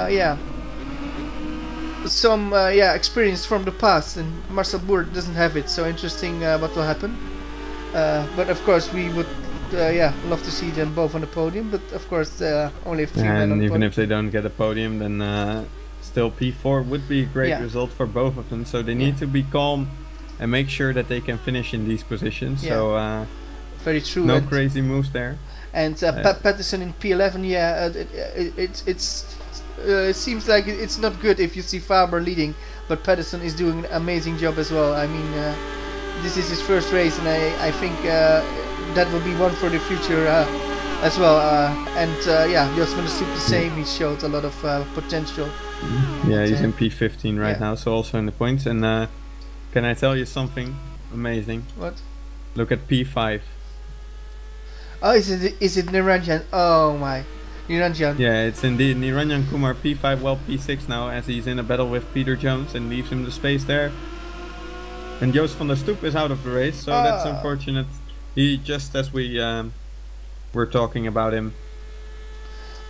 some experience from the past, and Marcel Boer doesn't have it. So interesting what will happen. But of course we would love to see them both on the podium. But of course only if 3 men on And the even podium. if they don't get a podium, then still P4 would be a great result for both of them. So they need to be calm and make sure that they can finish in these positions. So very true. no and crazy moves there. And Patterson in P11, it seems like it's not good if you see Faber leading, but Patterson is doing an amazing job as well. I mean, this is his first race, and I think that will be one for the future as well. Jos van der Stoep the same. He showed a lot of potential. Yeah, he's in P15 right now, so also in the points. And can I tell you something amazing? What? Look at P5. Oh, is it Niranjan? Oh my, Niranjan. Yeah, it's indeed Niranjan Kumar P5, well P6 now, as he's in a battle with Peter Jones and leaves him the space there. And Jos van der Stoep is out of the race, so that's unfortunate. He, just as we were talking about him.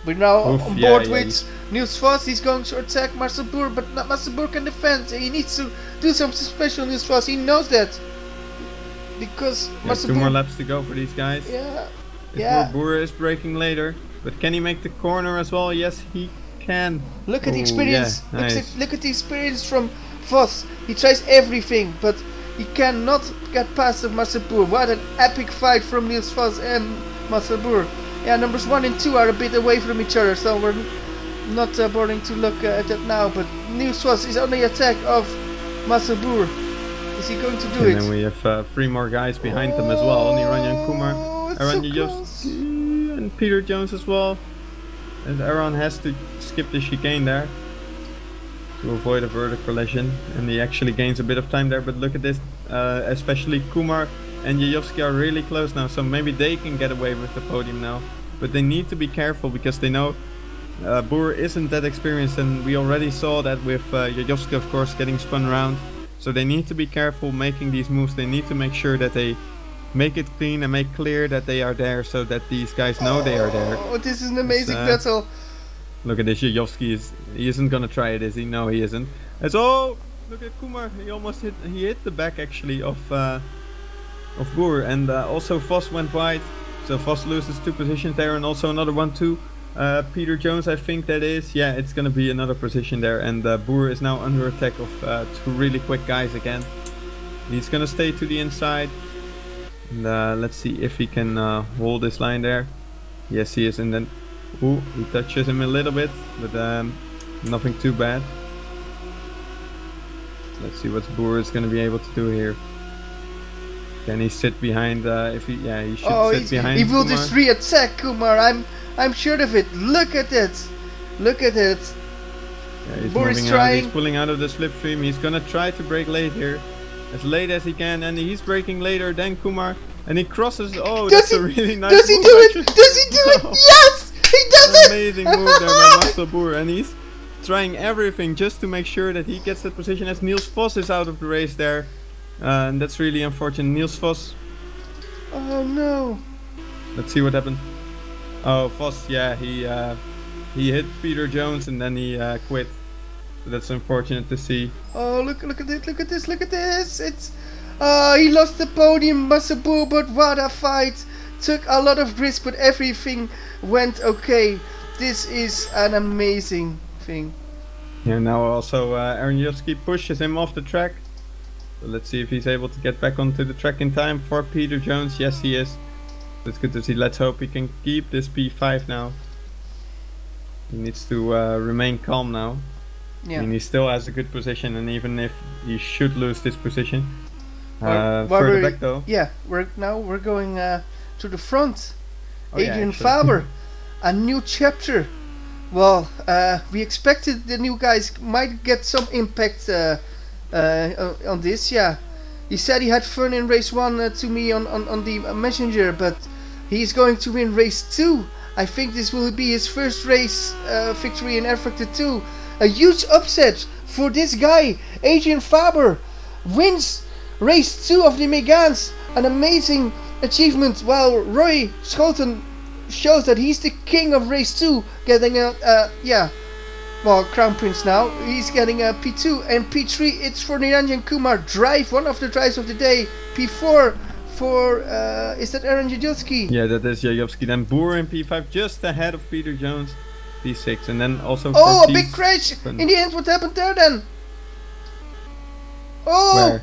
We're now on board with Niels Vos. He's going to attack Marcel Boer, but Marcel Boer can defend. He needs to do something special, Niels Vos. He knows that. Because Marcel 2 Boer... more laps to go for these guys. Boer is braking later, but can he make the corner as well? Yes, he can. Look at the experience. Yeah, nice. Look at the experience from Vos. He tries everything, but he cannot get past Marcel Boer. What an epic fight from Niels Vos and Marcel Boer. Yeah, numbers 1 and 2 are a bit away from each other, so we're not bothering to look at that now. But Niels Vos is on the attack of Marcel Boer. Is he going to do it? And then we have 3 more guys behind them as well. Niranjan Kumar, Aaron Jovski, and Peter Jones as well. And Aaron has to skip the chicane there to avoid a vertical collision. And he actually gains a bit of time there, but look at this. Especially Kumar and Jajovski are really close now, so maybe they can get away with the podium now. But they need to be careful because they know Boer isn't that experienced, and we already saw that with Jajovski, of course, getting spun around. So they need to be careful making these moves. They need to make sure that they make it clean and make clear that they are there, so that these guys know they are there. Oh, this is an amazing battle. Look at this, Jajovski he isn't gonna try it, is he? No, he isn't. Look at Kumar. He almost hit the back actually of Boer, and also Vos went wide, so Vos loses 2 positions there, and also another one too. Peter Jones, I think that is. Yeah, it's gonna be another position there, and Boer is now under attack of 2 really quick guys again. He's gonna stay to the inside, and let's see if he can hold this line there. Yes, he is, and then he touches him a little bit, but nothing too bad. Let's see what Boer is gonna be able to do here. Can he sit behind? He should sit behind. He will Kumar. just re-attack Kumar. I'm sure of it. Look at it. Look at it. Yeah, he's Boer moving is out. trying. He's pulling out of the slipstream. He's gonna try to brake late here, as late as he can, and he's braking later than Kumar, and he crosses. Oh, that's a really nice. Does he move, do it? actually. Does he do it? Yes, he does it. Amazing move there by Marcel Boer, and he's trying everything just to make sure that he gets that position, as Niels Vos is out of the race there, and that's really unfortunate. Niels Vos. Oh no. Let's see what happened. Oh, Vos, yeah, he hit Peter Jones and then he quit. So that's unfortunate to see. Oh, look at it, look at this, look at this. It's he lost the podium, Marcel Boer, but what a fight. Took a lot of risk, but everything went okay. This is an amazing thing. Yeah, now also Aaron Jovski pushes him off the track. So let's see if he's able to get back onto the track in time for Peter Jones. Yes, he is. That's good to see. Let's hope he can keep this P5 now. He needs to remain calm now. Yeah. I mean, he still has a good position, and even if he should lose this position, Well, further back though. Yeah, we're going to the front. Oh, yeah, Adrian actually. Faber, a new chapter. Well, we expected the new guys might get some impact on this. Yeah, he said he had fun in race 1 to me on the messenger, but he's going to win race 2. I think this will be his first race victory in Africa 2. A huge upset for this guy. Adrian Faber wins race 2 of the Meganes. An amazing achievement, while Roy Schouten shows that he's the king of race 2, getting a well, Crown Prince now. He's getting a P2 and P3. It's for Niranjan Kumar. Drive, one of the drives of the day. P4 for, is that Aaron Jajowski? Yeah, that is Jajowski. Then Boer in P5, just ahead of Peter Jones, P6, and then also. Oh, a big crash! In the end, what happened there then? Oh, Where?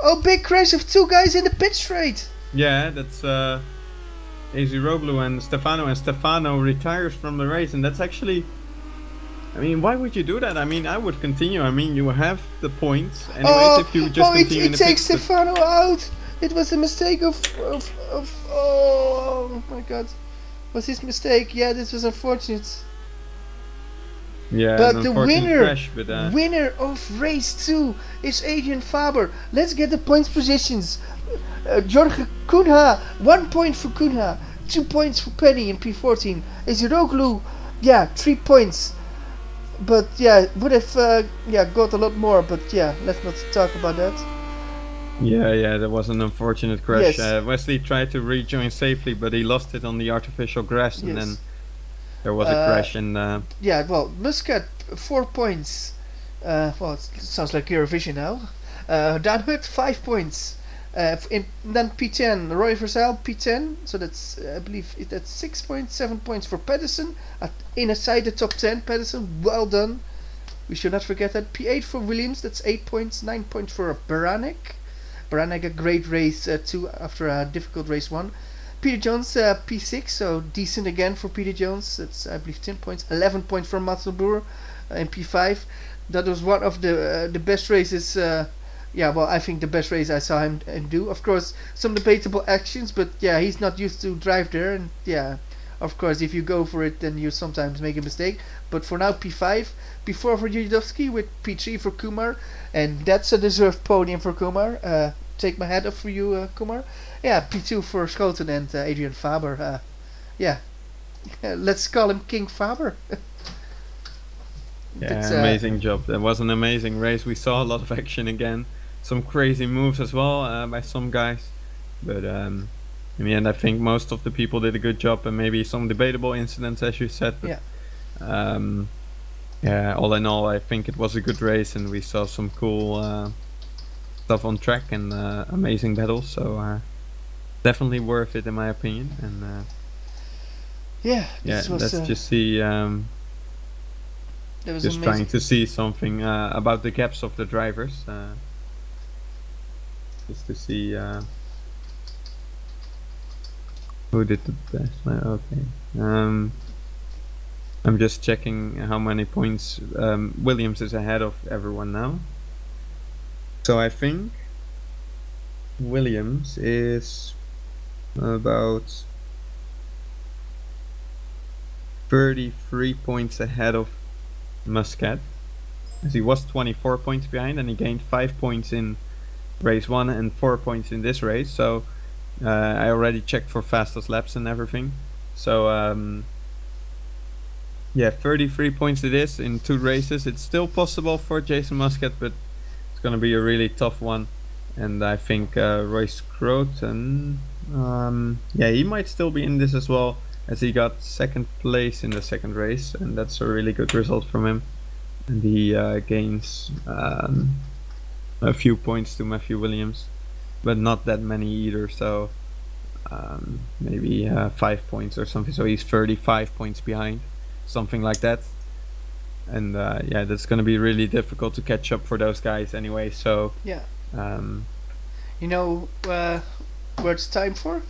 Oh, big crash of 2 guys in the pit straight. Yeah, that's AZ Roblu and Stefano retires from the race, and that's actually. I mean, why would you do that? I mean, I would continue. I mean, you have the points. Anyways, if you just continue in the takes pits, Stefano out. It was a mistake of oh my god. Was his mistake? Yeah, this was unfortunate. Yeah, but the winner, crash, but, winner of race 2 is Adrian Faber. Let's get the points positions. Jorge Cunha, 1 point for Cunha, 2 points for Penny in P14. Eziroglu, yeah, 3 points. But yeah, would have got a lot more. But yeah, let's not talk about that. Yeah, that was an unfortunate crash. Yes. Wesley tried to rejoin safely, but he lost it on the artificial grass, and then there was a crash. And yeah, well, Muscat 4 points. Well, it sounds like Eurovision now. Danhut 5 points. Then P10, Roy Versal P10. So that's I believe that's 6 points, 7 points for Pedersen. Inside the top 10, Pedersen, well done. We should not forget that. P8 for Williams, that's 8 points, 9 points for Baranek. Baranek a great race 2 after a difficult race 1. Peter Jones P6, so decent again for Peter Jones. That's I believe 10 points, 11 points for Mats Boer in P5. That was one of the best races. Yeah, well, I think the best race I saw him do. Of course, some debatable actions, but yeah, he's not used to drive there, and yeah, of course, if you go for it, then you sometimes make a mistake. But for now, P5, P4 for Judowski with P3 for Kumar, and that's a deserved podium for Kumar. Take my hat off for you, Kumar. Yeah, P2 for Schoten and Adrian Faber. Yeah, let's call him King Faber. yeah, amazing job. That was an amazing race. We saw a lot of action again. Some crazy moves as well by some guys. But in the end, I think most of the people did a good job, and maybe some debatable incidents, as you said. But, yeah, all in all, I think it was a good race, and we saw some cool stuff on track and amazing battles. So definitely worth it, in my opinion. And yeah, let's just see. Just trying to see something about the gaps of the drivers. Just to see who did the best. Okay. I'm just checking how many points Williams is ahead of everyone now. So I think Williams is about 33 points ahead of Muscat, as he was 24 points behind, and he gained 5 points in race 1 and 4 points in this race. So I already checked for fastest laps and everything. So yeah, 33 points it is in 2 races. It's still possible for Jason Muscat, but it's gonna be a really tough one. And I think Royce Croton, yeah, he might still be in this as well, as he got 2nd place in the 2nd race, and that's a really good result from him. And he gains a few points to Matthew Williams, but not that many either, so maybe 5 points or something. So he's 35 points behind, something like that. And yeah, that's going to be really difficult to catch up for those guys anyway. So yeah, you know what it's time for?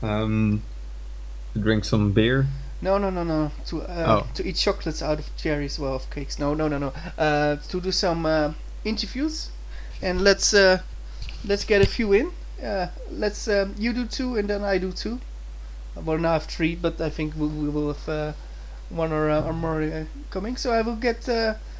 To drink some beer. No. To eat chocolates out of cherries, well, of cakes. No. To do some interviews, and let's get a few in. Let's you do 2, and then I do 2. Well, now I have 3, but I think we will have 1 or more coming. So I will get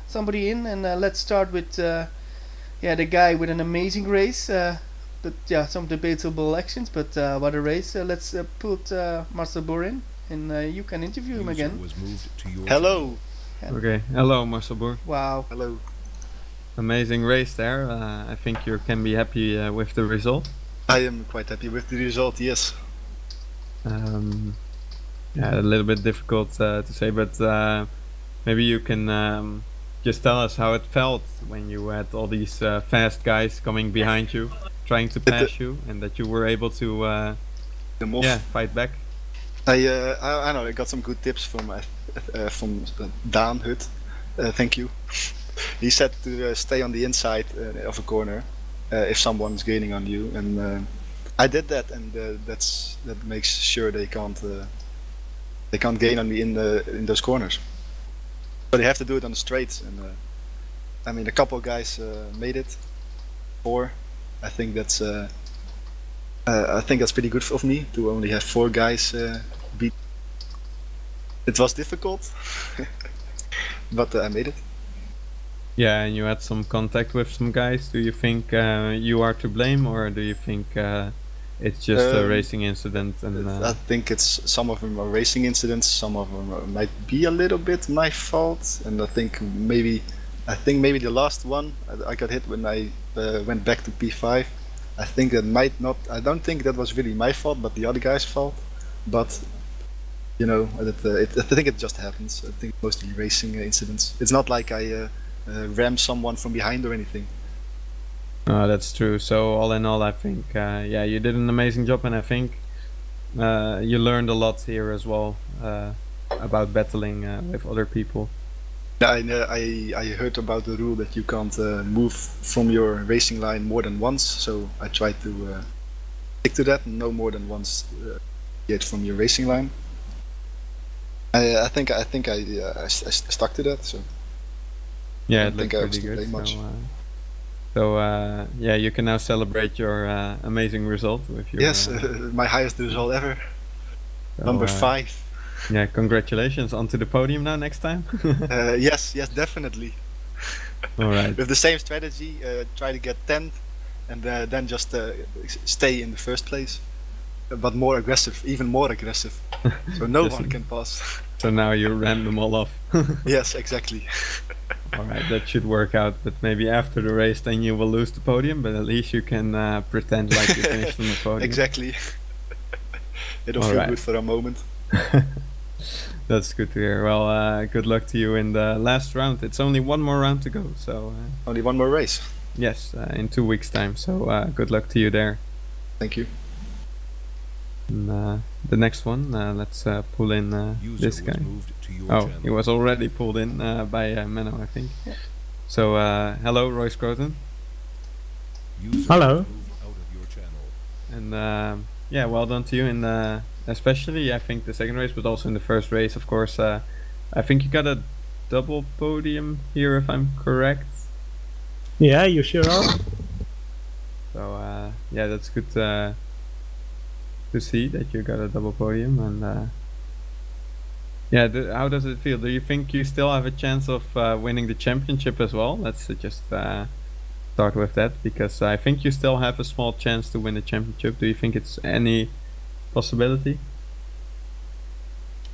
somebody in, and let's start with yeah, the guy with an amazing race. But yeah, some debatable actions, but what a race. Let's put Marcel Boer in, and you can interview him again. Hello. Okay, hello Marcel Boer. Wow. Hello. Amazing race there. I think you can be happy with the result. I am quite happy with the result, yes. Yeah, a little bit difficult to say, but maybe you can just tell us how it felt when you had all these fast guys coming behind you, trying to pass you, and that you were able to fight back. I know I got some good tips from Daan Hut. Thank you. He said to stay on the inside of a corner if someone's gaining on you, and I did that, and that makes sure they can't gain on me in those corners. But they have to do it on the straights, and I mean a couple of guys made it. 4. I think that's pretty good of me to only have 4 guys beat. It was difficult, but I made it. Yeah, and you had some contact with some guys. Do you think you are to blame, or do you think it's just a racing incident? And I think some of them are racing incidents, some of them might be a little bit my fault, and I think maybe the last one I got hit when I went back to P5. I think that might not. I don't think that was really my fault, but the other guy's fault. But you know, I think it just happens. I think mostly racing incidents. It's not like I ram someone from behind or anything. That's true. So all in all, I think yeah, you did an amazing job, and I think you learned a lot here as well about battling with other people. I heard about the rule that you can't move from your racing line more than once, so I tried to stick to that. No more than once get from your racing line. I think I stuck to that. So yeah, I don't think I was too much. So yeah, you can now celebrate your amazing result with your. Yes, my highest result ever. So, number 5. Yeah, congratulations. Onto the podium now next time. Yes, definitely. All right. With the same strategy, try to get 10th, and then just stay in the first place, but more aggressive, even more aggressive, so no one can pass. So now you ran them all off. Yes, exactly. All right, that should work out. But maybe after the race, then you will lose the podium. But at least you can pretend like you finished on the podium. Exactly. It'll feel good for a moment. That's good to hear. Well, good luck to you in the last round. It's only one more round to go, so only one more race. Yes, in 2 weeks' time. So good luck to you there. Thank you. And, the next one, let's pull in this guy. He was already pulled in by Menno, I think. Yeah. So hello, Roy Scroton. Hello. And yeah, well done to you in. Especially, I think, the second race, but also in the first race, of course. I think you got a double podium here, if I'm correct. Yeah, you sure are. So, yeah, that's good to see that you got a double podium. And yeah, how does it feel? Do you think you still have a chance of winning the championship as well? Let's just start with that, because I think you still have a small chance to win the championship. Do you think it's any possibility?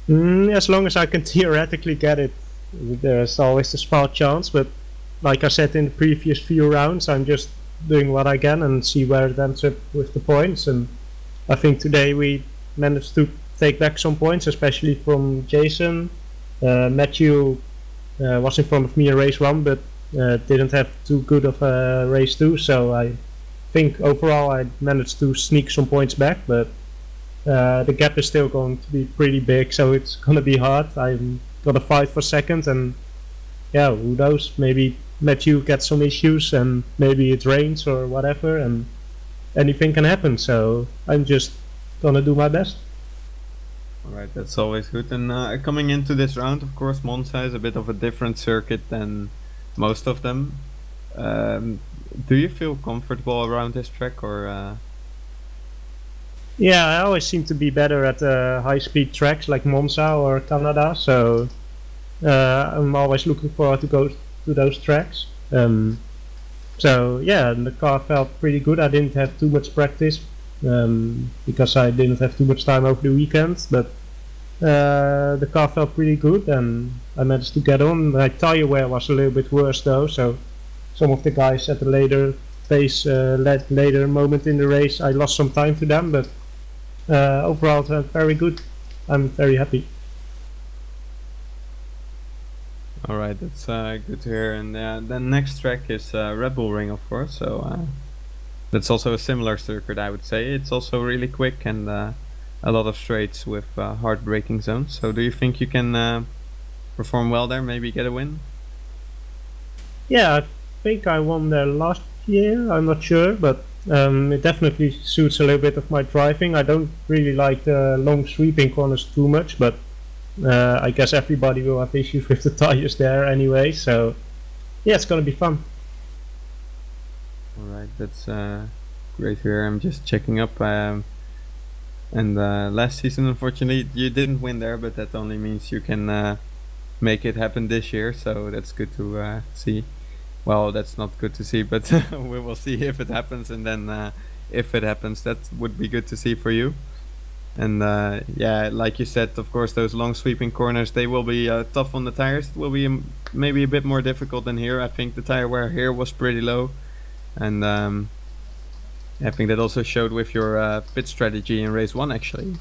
As long as I can theoretically get it, there's always a small chance, but like I said in the previous few rounds, I'm just doing what I can and see where it ends up with the points. And I think today we managed to take back some points, especially from Jason. Matthew was in front of me in race 1, but didn't have too good of a race 2, so I think overall I managed to sneak some points back, but the gap is still going to be pretty big, so it's gonna be hard. I'm gonna fight for second, and yeah, who knows, maybe Matthew gets some issues and maybe it rains or whatever, and anything can happen, so I'm just gonna do my best. Alright, that's always good. And coming into this round, of course, Monza is a bit of a different circuit than most of them. Do you feel comfortable around this track, or Yeah, I always seem to be better at high-speed tracks like Monza or Canada, so I'm always looking forward to go to those tracks. So yeah, the car felt pretty good. I didn't have too much practice because I didn't have too much time over the weekend, but the car felt pretty good and I managed to get on. My tire wear was a little bit worse though, so some of the guys at the later pace, later moment in the race, I lost some time to them, but overall it went very good. I'm very happy. that's good to hear. And the next track is Red Bull Ring, of course. So that's also a similar circuit, I would say. It's also really quick and a lot of straights with hard braking zones. So do you think you can perform well there? Maybe get a win? Yeah, I think I won there last year. I'm not sure, but it definitely suits a little bit of my driving. I don't really like the long sweeping corners too much, but I guess everybody will have issues with the tires there anyway, so yeah, it's gonna be fun. Alright, that's great to hear. I'm just checking up. And last season, unfortunately, you didn't win there, but that only means you can make it happen this year, so that's good to see. Well, that's not good to see, but we will see if it happens, and then if it happens, that would be good to see for you. And yeah, like you said, of course, those long sweeping corners, they will be tough on the tires. It will be maybe a bit more difficult than here. I think the tire wear here was pretty low, and I think that also showed with your pit strategy in race 1 actually.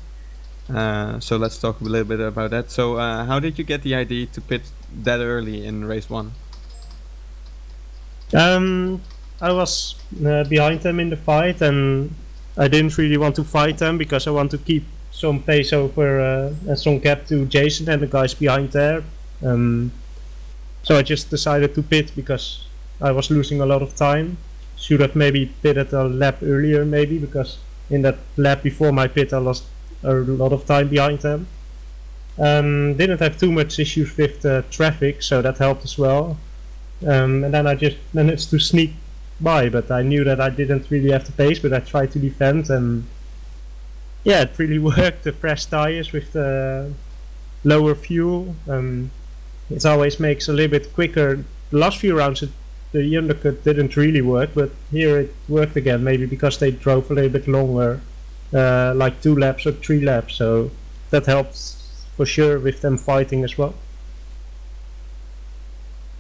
So let's talk a little bit about that. So how did you get the idea to pit that early in race 1? I was behind them in the fight, and I didn't really want to fight them because I want to keep some pace over some gap to Jason and the guys behind there. So I just decided to pit because I was losing a lot of time. Should have maybe pitted a lap earlier, maybe, because in that lap before my pit I lost a lot of time behind them. Didn't have too much issues with the traffic, so that helped as well. And then I just managed to sneak by, but I knew that I didn't really have the pace, but I tried to defend, and yeah, it really worked. The fresh tires with the lower fuel, it always makes a little bit quicker. The last few rounds the undercut didn't really work, but here it worked again, maybe because they drove a little bit longer, like 2 laps or 3 laps, so that helps for sure with them fighting as well.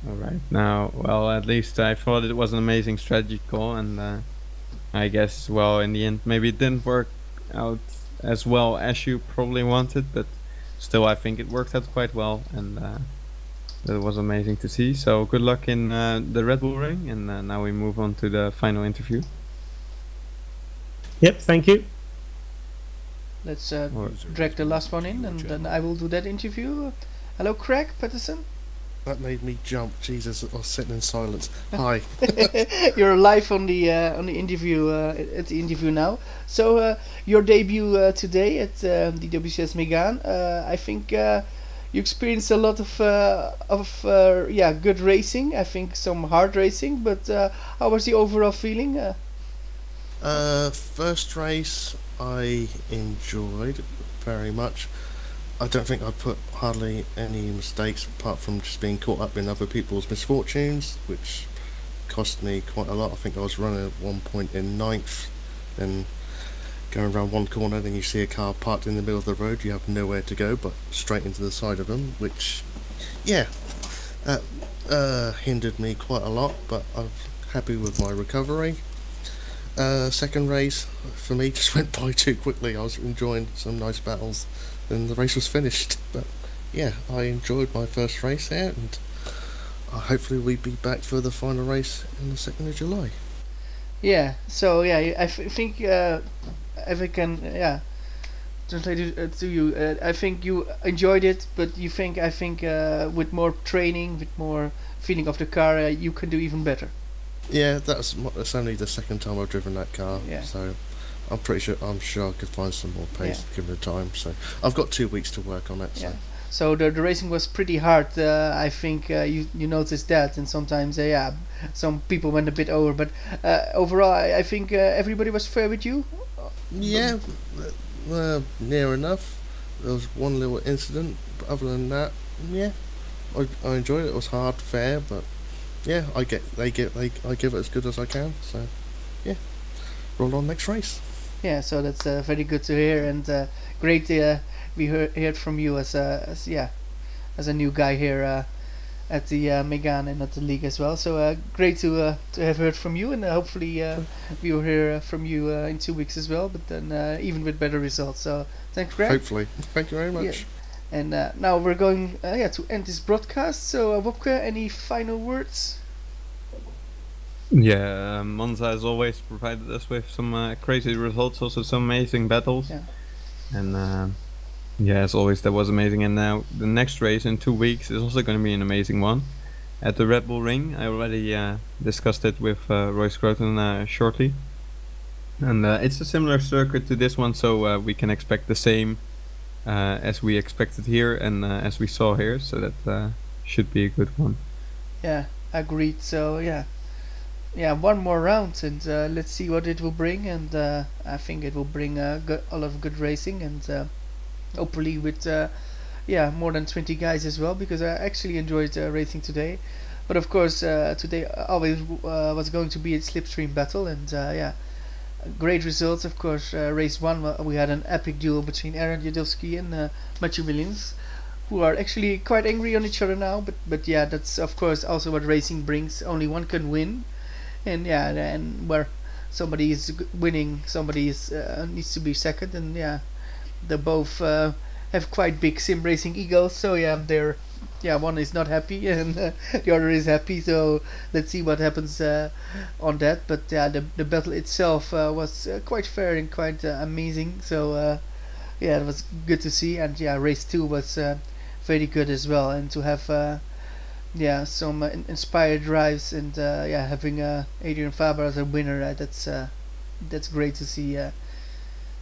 Alright, now, well, at least I thought it was an amazing strategy call, and I guess, well, in the end, maybe it didn't work out as well as you probably wanted, but still I think it worked out quite well, and that was amazing to see. So good luck in the Red Bull Ring, and now we move on to the final interview. Yep, thank you. Let's drag the last one in, and then I will do that interview. Hello, Craig Patterson. That made me jump. Jesus, I was sitting in silence. Hi. You're live on the interview at the interview now. So your debut today at the WCS Megane. I think you experienced a lot of good racing. I think some hard racing, but how was the overall feeling? First race I enjoyed very much. I don't think I put hardly any mistakes apart from just being caught up in other people's misfortunes, which cost me quite a lot. I think I was running at one point in 9th, then going around one corner, then you see a car parked in the middle of the road, you have nowhere to go but straight into the side of them, which, yeah, that hindered me quite a lot, but I'm happy with my recovery. Second race, for me, just went by too quickly. I was enjoying some nice battles, and the race was finished. But yeah, I enjoyed my first race there, and hopefully we'll be back for the final race on the 2nd of July. Yeah, so yeah, I think if I can translate it to you, I think you enjoyed it, but you think, I think with more training, with more feeling of the car, you can do even better. Yeah, that's only the 2nd time I've driven that car, yeah. So I'm sure I could find some more pace given the time. So I've got 2 weeks to work on it. So. Yeah. So the racing was pretty hard. I think you noticed that, and sometimes some people went a bit over, but overall I think everybody was fair with you. Yeah, near enough. There was one little incident, but other than that, yeah, I enjoyed it. It was hard, fair, but yeah, I give it as good as I can. So yeah, roll on next race. Yeah, so that's very good to hear, and great we heard from you as a new guy here at the Megane and at the league as well. So great to have heard from you, and hopefully we will hear from you in 2 weeks as well, but then even with better results. So thanks, Greg. Hopefully. Thank you very much. Yeah. And now we're going to end this broadcast. So Wopke, any final words? Yeah, Monza has always provided us with some crazy results, also some amazing battles. Yeah. And yeah, as always, that was amazing. And now the next race in 2 weeks is also going to be an amazing one. At the Red Bull Ring, I already discussed it with Roy Scruton shortly. And it's a similar circuit to this one, so we can expect the same as we expected here and as we saw here. So that should be a good one. Yeah, agreed. So yeah, one more round, and let's see what it will bring. And I think it will bring a lot of good racing, and hopefully with more than 20 guys as well, because I actually enjoyed racing today. But of course, today always was going to be a slipstream battle, and great results. Of course, race 1 we had an epic duel between Aaron Jadowski and Matthew Williams, who are actually quite angry on each other now. But yeah, that's of course also what racing brings. Only one can win, and where somebody is winning, somebody is needs to be second, and they both have quite big sim racing egos. So they're one is not happy and the other is happy. So let's see what happens on that. But the battle itself was quite fair and quite amazing. So it was good to see. And race 2 was very good as well. And to have some inspired drives and having Adrian Faber as a winner, that's great to see.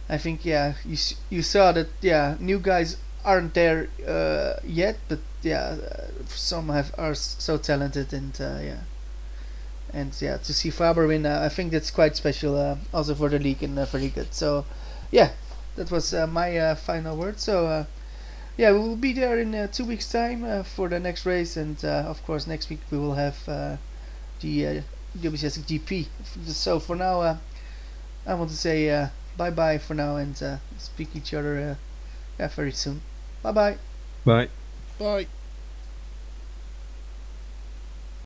I think you saw that new guys aren't there yet, but some are so talented, and to see Faber win, I think that's quite special also for the league, and very good. So that was my final word. So we will be there in 2 weeks time for the next race, and of course next week we will have the WCS GP. So for now I want to say bye bye for now, and speak each other very soon. Bye bye. Bye. Bye.